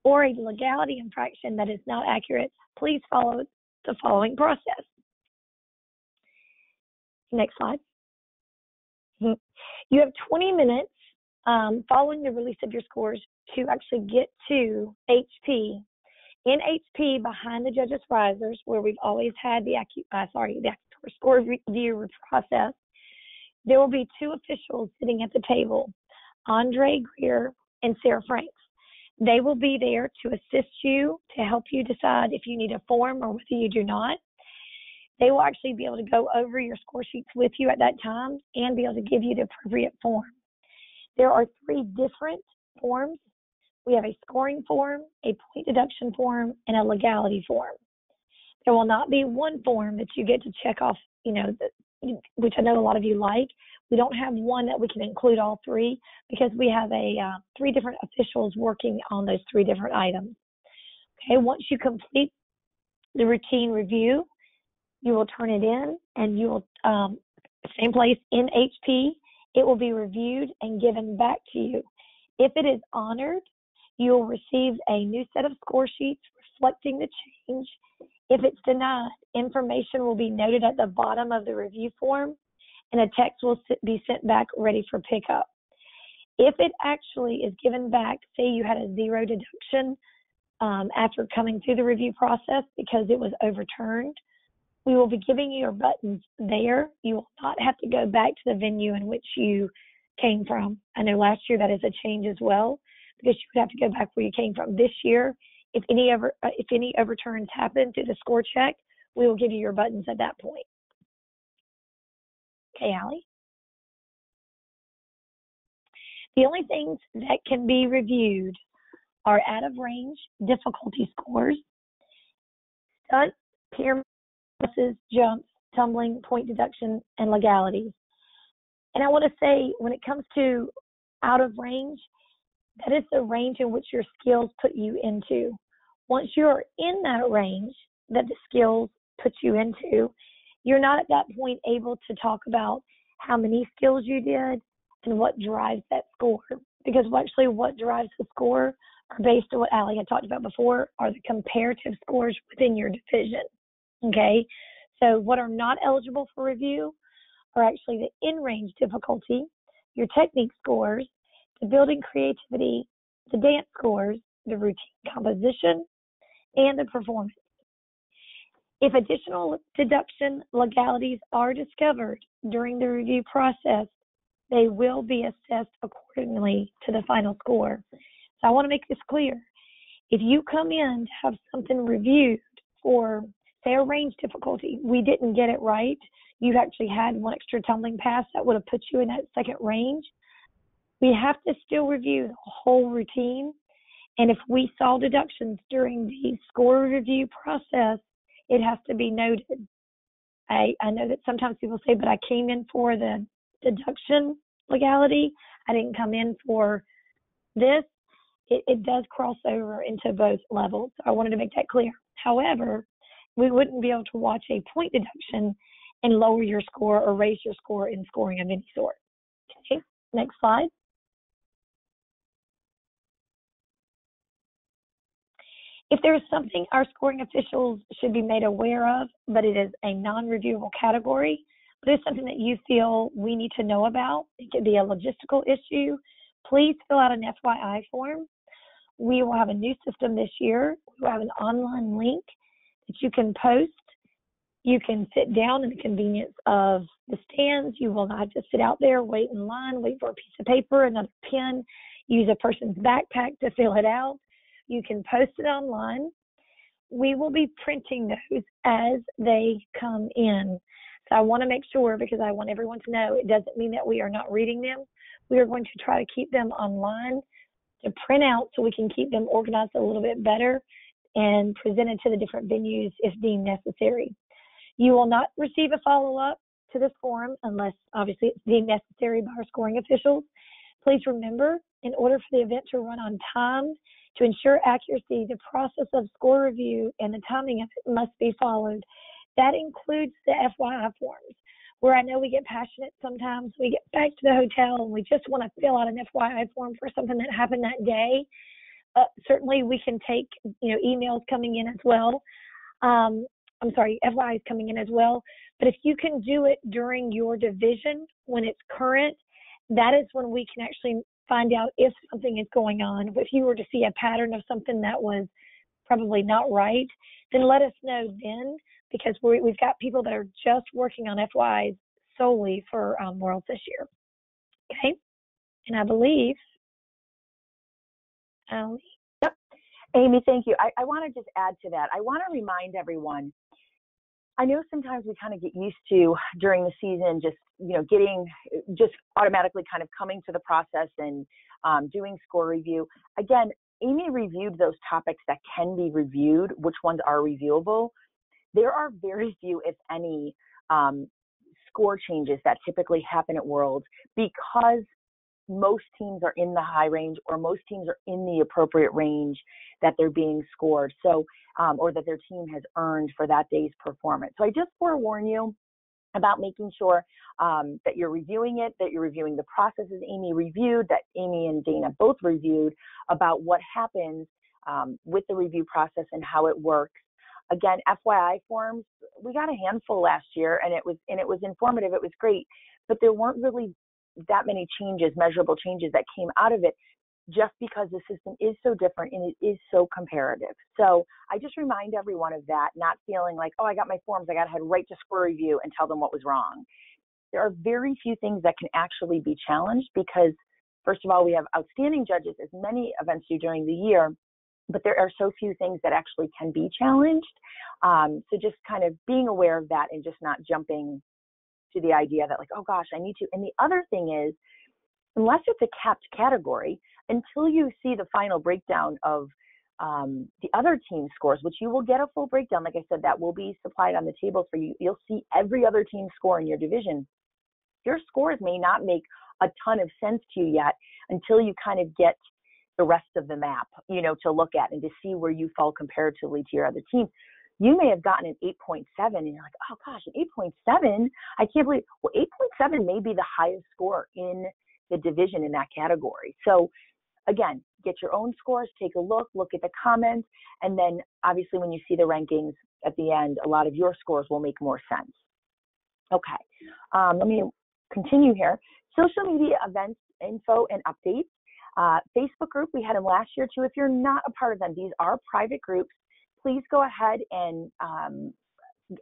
or a legality infraction that is not accurate, please follow the following process. Next slide. You have 20 minutes following the release of your scores to actually get to HP. In HP, behind the judges' risers, where we've always had the score review process, there will be 2 officials sitting at the table, Andre Greer and Sarah Franks. They will be there to assist you, to help you decide if you need a form or whether you do not. They will actually be able to go over your score sheets with you at that time and be able to give you the appropriate form. There are 3 different forms. We have a scoring form, a point deduction form, and a legality form. There will not be one form that you get to check off, which I know a lot of you like. We don't have one that we can include all 3 because we have 3 different officials working on those 3 different items. Okay, once you complete the routine review, you will turn it in, and you will, same place in HP, it will be reviewed and given back to you. If it is honored, you will receive a new set of score sheets reflecting the change. If it's denied, information will be noted at the bottom of the review form, and a text will be sent back ready for pickup. If it actually is given back, say you had a 0 deduction after coming through the review process because it was overturned, we will be giving you your buttons there. You will not have to go back to the venue in which you came from. I know last year that is a change as well, because you would have to go back where you came from. This year, if any overturns happen through the score check, we will give you your buttons at that point. Okay, Allie? The only things that can be reviewed are out of range difficulty scores, stunts, pyramids, jumps, tumbling, point deduction, and legalities. And I want to say, when it comes to out of range, that is the range in which your skills put you into. Once you're in that range that the skills put you into, you're not at that point able to talk about how many skills you did and what drives that score. Because actually what drives the score are based on what Allie had talked about before, are the comparative scores within your division. Okay? So what are not eligible for review are actually the in-range difficulty, your technique scores, the building creativity, the dance scores, the routine composition, and the performance. If additional deduction legalities are discovered during the review process, they will be assessed accordingly to the final score. So I want to make this clear. If you come in to have something reviewed for, say, a range difficulty, we didn't get it right, you've actually had one extra tumbling pass that would have put you in that second range, we have to still review the whole routine. And if we saw deductions during the score review process, it has to be noted. I know that sometimes people say, but I came in for the deduction legality. I didn't come in for this. It does cross over into both levels. So I wanted to make that clear. However, we wouldn't be able to watch a point deduction and lower your score or raise your score in scoring of any sort. Okay, next slide. If there is something our scoring officials should be made aware of, but it is a non-reviewable category, but it's something that you feel we need to know about, it could be a logistical issue, please fill out an FYI form. We will have a new system this year. We will have an online link that you can post. You can sit down in the convenience of the stands. You will not have to sit out there, wait in line, wait for a piece of paper, another pen, use a person's backpack to fill it out. You can post it online. We will be printing those as they come in. So I want to make sure, because I want everyone to know, it doesn't mean that we are not reading them. We are going to try to keep them online to print out so we can keep them organized a little bit better and presented to the different venues if deemed necessary. You will not receive a follow-up to this form unless obviously it's deemed necessary by our scoring officials. Please remember, in order for the event to run on time, to ensure accuracy, the process of score review and the timing of it must be followed. That includes the FYI forms, where I know we get passionate sometimes. We get back to the hotel and we just want to fill out an FYI form for something that happened that day. Certainly we can take, emails coming in as well. FYIs coming in as well. But if you can do it during your division when it's current, that is when we can actually find out if something is going on. If you were to see a pattern of something that was probably not right, then let us know then, because we've got people that are just working on FYs solely for Worlds this year. Okay, and I believe, Yep. Amy, thank you. I want to just add to that. I want to remind everyone, I know sometimes we kind of get used to during the season just automatically kind of coming to the process and doing score review. Again, Amy reviewed those topics that can be reviewed, which ones are reviewable. There are very few, if any, score changes that typically happen at Worlds because most teams are in the high range or most teams are in the appropriate range that they're being scored, so or that their team has earned for that day's performance. So I just forewarn you about making sure that you're reviewing it, that you're reviewing the processes Amy reviewed, that Amy and Dana both reviewed, about what happens with the review process and how it works. Again, FYI forms, we got a handful last year, and it was informative. It was great, but there weren't really that many changes, measurable changes that came out of it, just because the system is so different and it is so comparative. So I just remind everyone of that, not feeling like, oh, I got my forms, I got to head right to score review and tell them what was wrong. There are very few things that can actually be challenged because, first of all, we have outstanding judges, as many events do during the year, but there are so few things that actually can be challenged. So just kind of being aware of that and just not jumping to the idea that like, oh gosh, I need to. And the other thing is, unless it's a capped category, until you see the final breakdown of the other team scores, which you will get a full breakdown, like I said, that will be supplied on the table for you. You'll see every other team score in your division. Your scores may not make a ton of sense to you yet until you kind of get the rest of the map, to look at and to see where you fall comparatively to your other teams. You may have gotten an 8.7 and you're like, oh gosh, an 8.7? I can't believe, well, 8.7 may be the highest score in the division in that category. So again, get your own scores, take a look at the comments, and then obviously when you see the rankings at the end, a lot of your scores will make more sense. Okay, let me continue here. Social media events, info, and updates. Facebook group, we had them last year too. If you're not a part of them, these are private groups. Please go ahead and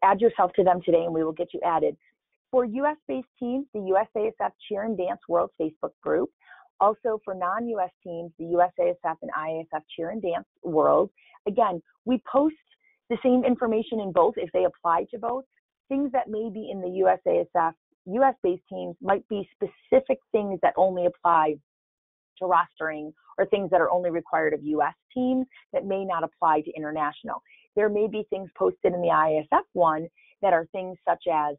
add yourself to them today and we will get you added. For US-based teams, the USASF Cheer and Dance World Facebook group. Also for non-US teams, the USASF and IASF Cheer and Dance World. Again, we post the same information in both if they apply to both. Things that may be in the USASF, US-based teams might be specific things that only apply to rostering or things that are only required of US teams that may not apply to international. There may be things posted in the IASF one that are things such as,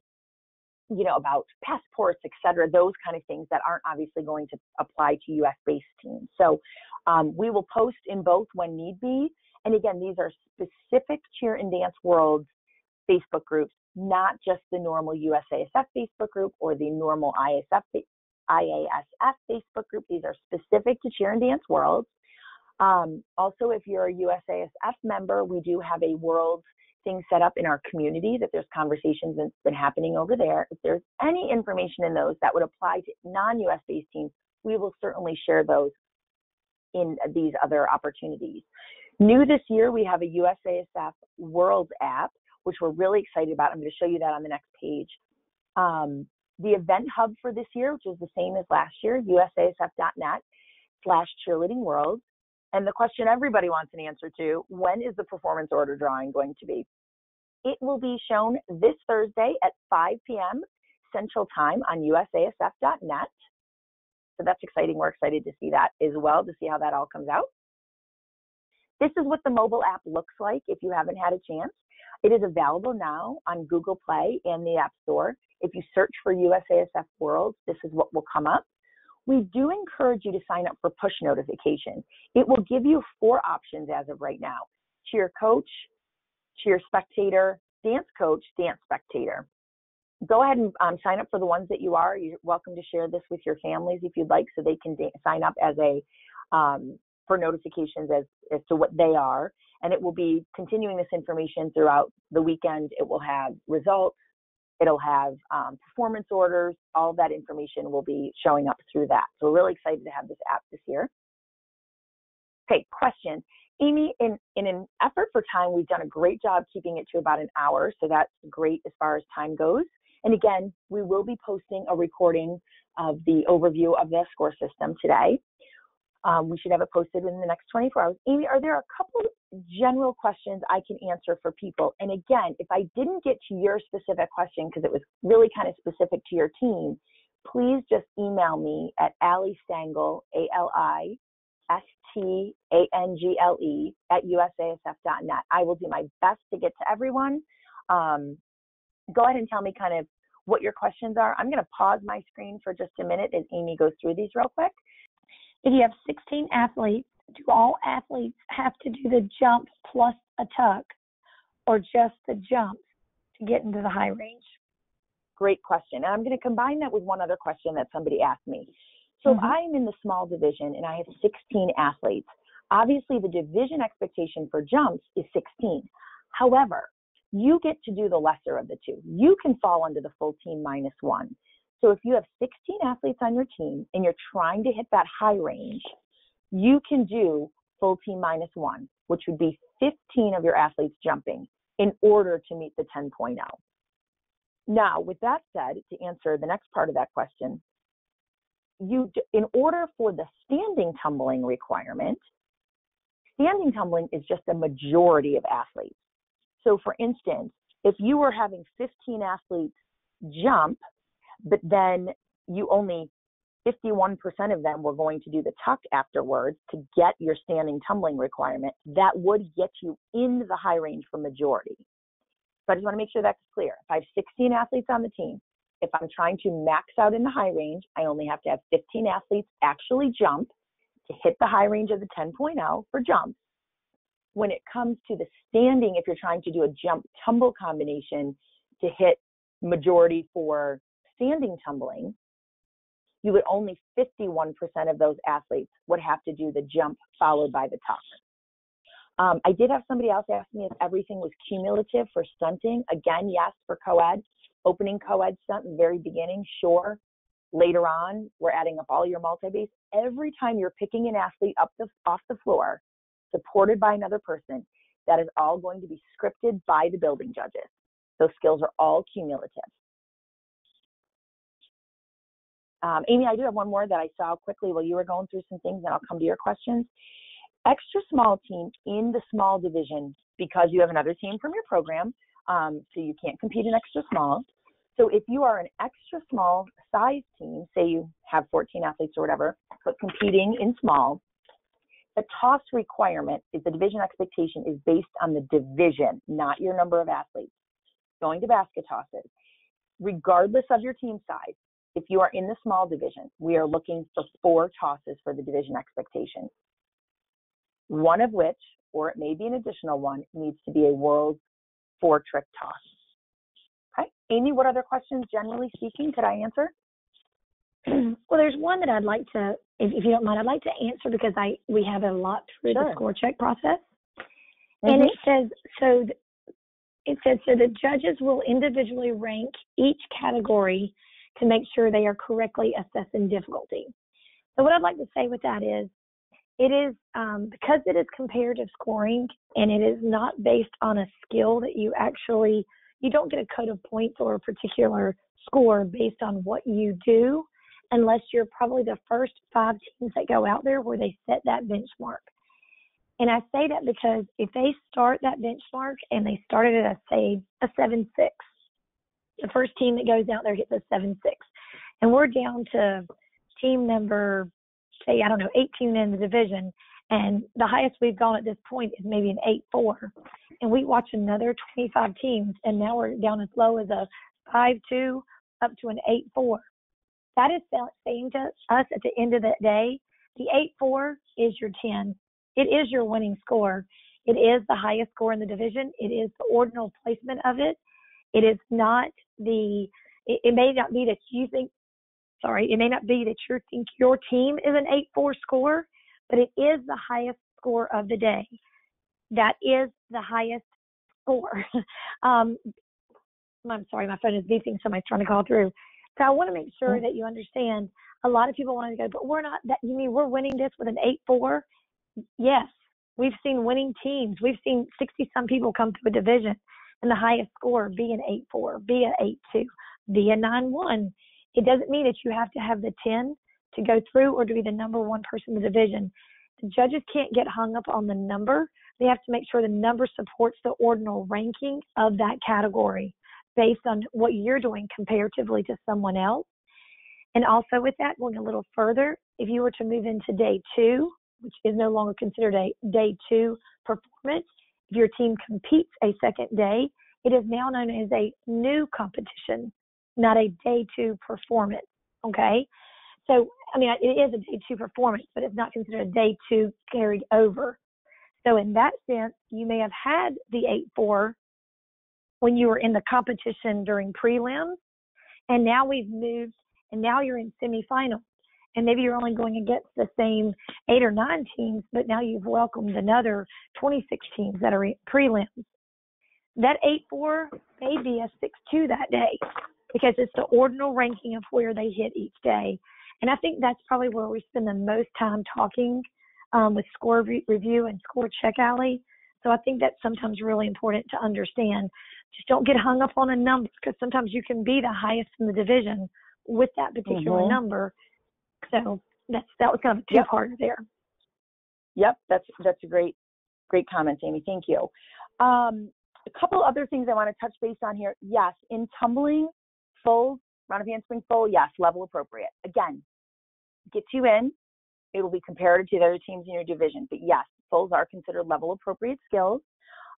you know, about passports, et cetera, those kind of things that aren't obviously going to apply to US-based teams. So we will post in both when need be. And again, these are specific Cheer and Dance World Facebook groups, not just the normal USASF Facebook group or the normal IASF Facebook group. These are specific to Cheer and Dance World. Also, if you're a USASF member, we do have a world thing set up in our community that there's conversations that's been happening over there. If there's any information in those that would apply to non-US based teams, we will certainly share those in these other opportunities. New this year, we have a USASF World app, which we're really excited about. I'm going to show you that on the next page. The event hub for this year, which is the same as last year, usasf.net/cheerleadingworld. And the question everybody wants an answer to, when is the performance order drawing going to be? It will be shown this Thursday at 5 p.m. Central Time on usasf.net. So that's exciting. We're excited to see that as well, to see how that all comes out. This is what the mobile app looks like if you haven't had a chance. It is available now on Google Play and the App Store. If you search for USASF World, this is what will come up. We do encourage you to sign up for push notifications. It will give you 4 options as of right now: cheer coach, cheer spectator, dance coach, dance spectator. Go ahead and sign up for the ones that you are. You're welcome to share this with your families if you'd like, so they can sign up as a for notifications as to what they are. And it will be continuing this information throughout the weekend. It will have results. It'll have performance orders. All of that information will be showing up through that. So we're really excited to have this app this year. Okay, question. Amy, in an effort for time, we've done a great job keeping it to about an hour. So that's great as far as time goes. And again, we will be posting a recording of the overview of the score system today. We should have it posted within the next 24 hours. Amy, are there a couple of general questions I can answer for people? And again, if I didn't get to your specific question because it was really kind of specific to your team, please just email me at Allie Stangle, ALISTANGLE @usasf.net. I will do my best to get to everyone. Go ahead and tell me kind of what your questions are. I'm going to pause my screen for just a minute as Amy goes through these real quick. If you have 16 athletes, do all athletes have to do the jumps plus a tuck, or just the jumps to get into the high range? Great question. And I'm going to combine that with one other question that somebody asked me. So if I'm in the small division and I have 16 athletes, obviously the division expectation for jumps is 16. However, you get to do the lesser of the two. You can fall under the full team -1. So if you have 16 athletes on your team and you're trying to hit that high range, you can do full team -1, which would be 15 of your athletes jumping in order to meet the 10.0. Now, with that said, to answer the next part of that question, in order for the standing tumbling requirement, standing tumbling is just a majority of athletes. So for instance, if you were having 15 athletes jump, but then you only 51% of them were going to do the tuck afterwards to get your standing tumbling requirement, that would get you into the high range for majority. So I just want to make sure that's clear. If I have 16 athletes on the team, if I'm trying to max out in the high range, I only have to have 15 athletes actually jump to hit the high range of the 10.0 for jumps. When it comes to the standing, if you're trying to do a jump tumble combination to hit majority for standing tumbling, you would only 51% of those athletes would have to do the jump followed by the tuck. I did have somebody else ask me if everything was cumulative for stunting. Again, yes, for co-ed. Opening co-ed stunt in the very beginning, sure. Later on, we're adding up all your multi-base. Every time you're picking an athlete off the floor, supported by another person, that is all going to be scripted by the building judges. Those skills are all cumulative. Amy, I do have one more that I saw quickly while you were going through some things, and I'll come to your questions. Extra small team in the small division, because you have another team from your program, so you can't compete in extra small. So if you are an extra small size team, say you have 14 athletes or whatever, but competing in small, the toss requirement is the division expectation is based on the division, not your number of athletes going to basket tosses. Regardless of your team size, if you are in the small division, we are looking for 4 tosses for the division expectation. One of which, or it may be an additional one, needs to be a world 4-trick toss. Okay, Amy, what other questions, generally speaking, could I answer? Well, there's one that I'd like to, if you don't mind, I'd like to answer because we have it a lot through the score check process. And it says, so the judges will individually rank each category to make sure they are correctly assessing difficulty. So what I'd like to say with that is, it is, because it is comparative scoring and it is not based on a skill that you don't get a code of points or a particular score based on what you do, unless you're probably the first 5 teams that go out there where they set that benchmark. And I say that because if they start that benchmark and they started at, say, a 7-6, the first team that goes out there gets a 7-6. And we're down to team number, say, 18 in the division, and the highest we've gone at this point is maybe an 8-4. And we watch another 25 teams, and now we're down as low as a 5-2 up to an 8-4. That is saying to us at the end of the day, the 8-4 is your 10. It is your winning score. It is the highest score in the division. It is the ordinal placement of it. It is not it may not be that you think, it may not be that you think your team is an 8-4 score, but it is the highest score of the day. That is the highest score. I'm sorry, my phone is beeping, somebody's trying to call through. So I want to make sure that you understand, a lot of people want to go, but we're not, that you mean we're winning this with an 8-4? Yes, we've seen winning teams. We've seen 60-some people come to a division and the highest score be an 8-4, be an 8-2, be a 9-1. It doesn't mean that you have to have the 10 to go through or to be the number 1 person in the division. The judges can't get hung up on the number. They have to make sure the number supports the ordinal ranking of that category based on what you're doing comparatively to someone else. And also with that, going a little further, if you were to move into day 2, which is no longer considered a day 2 performance, if your team competes a second day, it is now known as a new competition, not a day 2 performance, okay? So, I mean, it is a day 2 performance, but it's not considered a day 2 carried over. So in that sense, you may have had the 8-4 when you were in the competition during prelims, and now we've moved, and now you're in semifinals. And maybe you're only going against the same 8 or 9 teams, but now you've welcomed another 26 teams that are in prelims. That 8-4 may be a 6-2 that day because it's the ordinal ranking of where they hit each day. And I think that's probably where we spend the most time talking with score review and score check, Allie. So I think that's sometimes really important to understand. Just don't get hung up on a number, because sometimes you can be the highest in the division with that particular number. So that was kind of a two-parter there. Yep, that's a great comment, Amy. Thank you. A couple other things I want to touch base on here. Yes, in tumbling, full, round of handspring full, yes, level appropriate. Again, gets you in. It will be comparative to the other teams in your division. But yes, fulls are considered level appropriate skills.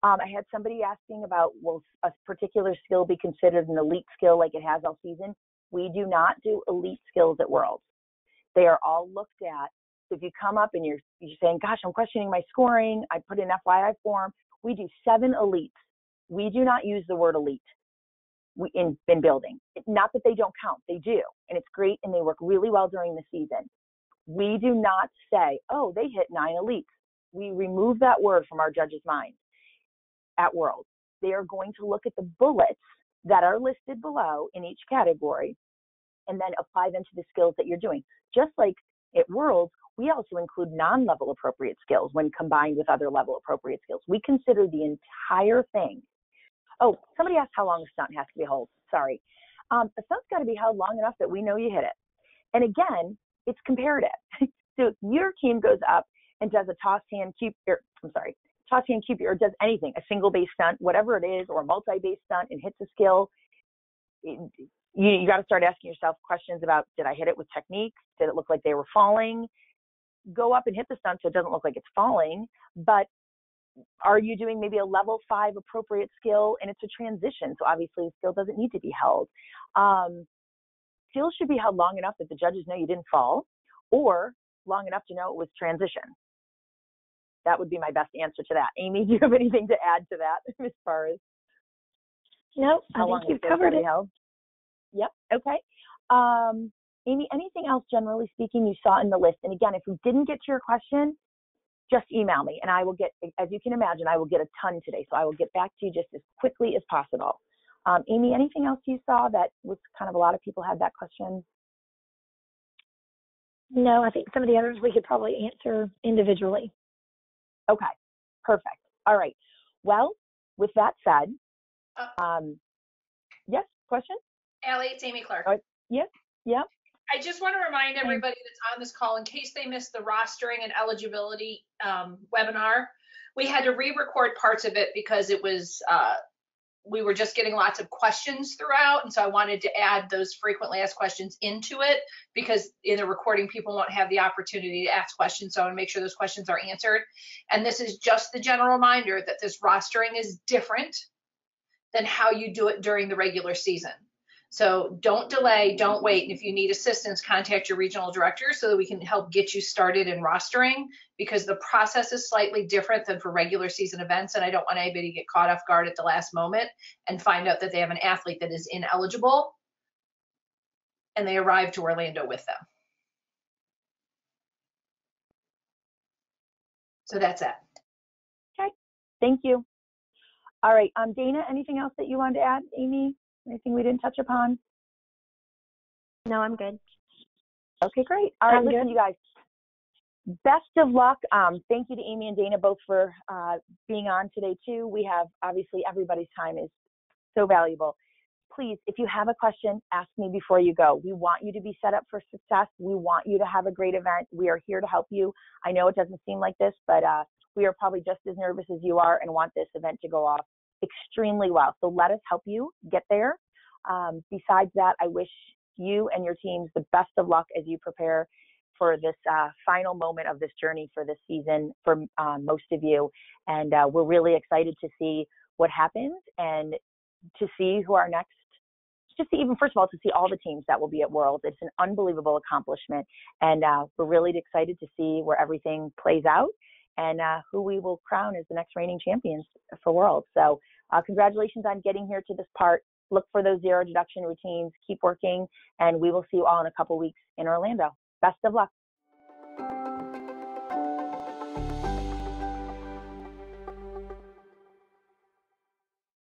I had somebody asking about, will a particular skill be considered an elite skill like it has all season? We do not do elite skills at Worlds. They are all looked at. So if you come up and you're saying, gosh, I'm questioning my scoring, I put in FYI form, we do 7 elites. We do not use the word elite in building. Not that they don't count, they do. And it's great and they work really well during the season. We do not say, oh, they hit 9 elites. We remove that word from our judges' minds at Worlds. They are going to look at the bullets that are listed below in each category and then apply them to the skills that you're doing. Just like at Worlds, we also include non-level appropriate skills when combined with other level appropriate skills. We consider the entire thing Oh, somebody asked how long the stunt has to be held. Sorry. The stunt's got to be held long enough that we know you hit it. And again, it's comparative. So if your team goes up and does a toss hand Cupid, or does anything, a single base stunt, whatever it is, or a multi-base stunt and hits a skill, you got to start asking yourself questions about, did I hit it with technique? Did it look like they were falling? Go up and hit the stunt so it doesn't look like it's falling, but are you doing maybe a level 5 appropriate skill and it's a transition? So obviously the skill doesn't need to be held. Skills should be held long enough that the judges know you didn't fall, or long enough to know it was transition. That would be my best answer to that. Amy, do you have anything to add to that as far as Nope, how long you've covered it. held? Yep. Okay. Amy, anything else generally speaking you saw in the list? And again, if we didn't get to your question, just email me and I will get, as you can imagine, I will get a ton today. So I will get back to you just as quickly as possible. Amy, anything else you saw that was kind of a lot of people had that question? No, I think some of the others we could probably answer individually. Okay, perfect. All right. Well, with that said, yes, question? Allie, it's Amy Clark. Yes, yeah. I just want to remind everybody that's on this call, in case they missed the rostering and eligibility webinar, we had to re-record parts of it because it was, we were just getting lots of questions throughout. And so I wanted to add those frequently asked questions into it, because in the recording, people won't have the opportunity to ask questions. So I want to make sure those questions are answered. And this is just the general reminder that this rostering is different than how you do it during the regular season. So don't delay, don't wait. And if you need assistance, contact your regional director so that we can help get you started in rostering, because the process is slightly different than for regular season events. And I don't want anybody to get caught off guard at the last moment and find out that they have an athlete that is ineligible and they arrive to Orlando with them. So that's it. Okay, thank you. All right, Dana, anything else that you wanted to add? Amy, anything we didn't touch upon? No, I'm good. Okay, great. All right, listen, you guys, best of luck. Thank you to Amy and Dana both for being on today too. We have, obviously, everybody's time is so valuable. Please, if you have a question, ask me before you go. We want you to be set up for success. We want you to have a great event. We are here to help you. I know it doesn't seem like this, but we are probably just as nervous as you are and want this event to go off extremely well. So let us help you get there. Besides that, I wish you and your teams the best of luck as you prepare for this final moment of this journey for this season for most of you. And we're really excited to see what happens and to see who our next, just to even, first of all, to see all the teams that will be at Worlds. It's an unbelievable accomplishment. And we're really excited to see where everything plays out and who we will crown as the next reigning champions for Worlds. So congratulations on getting here to this part. Look for those zero deduction routines, keep working, and we will see you all in a couple weeks in Orlando. Best of luck.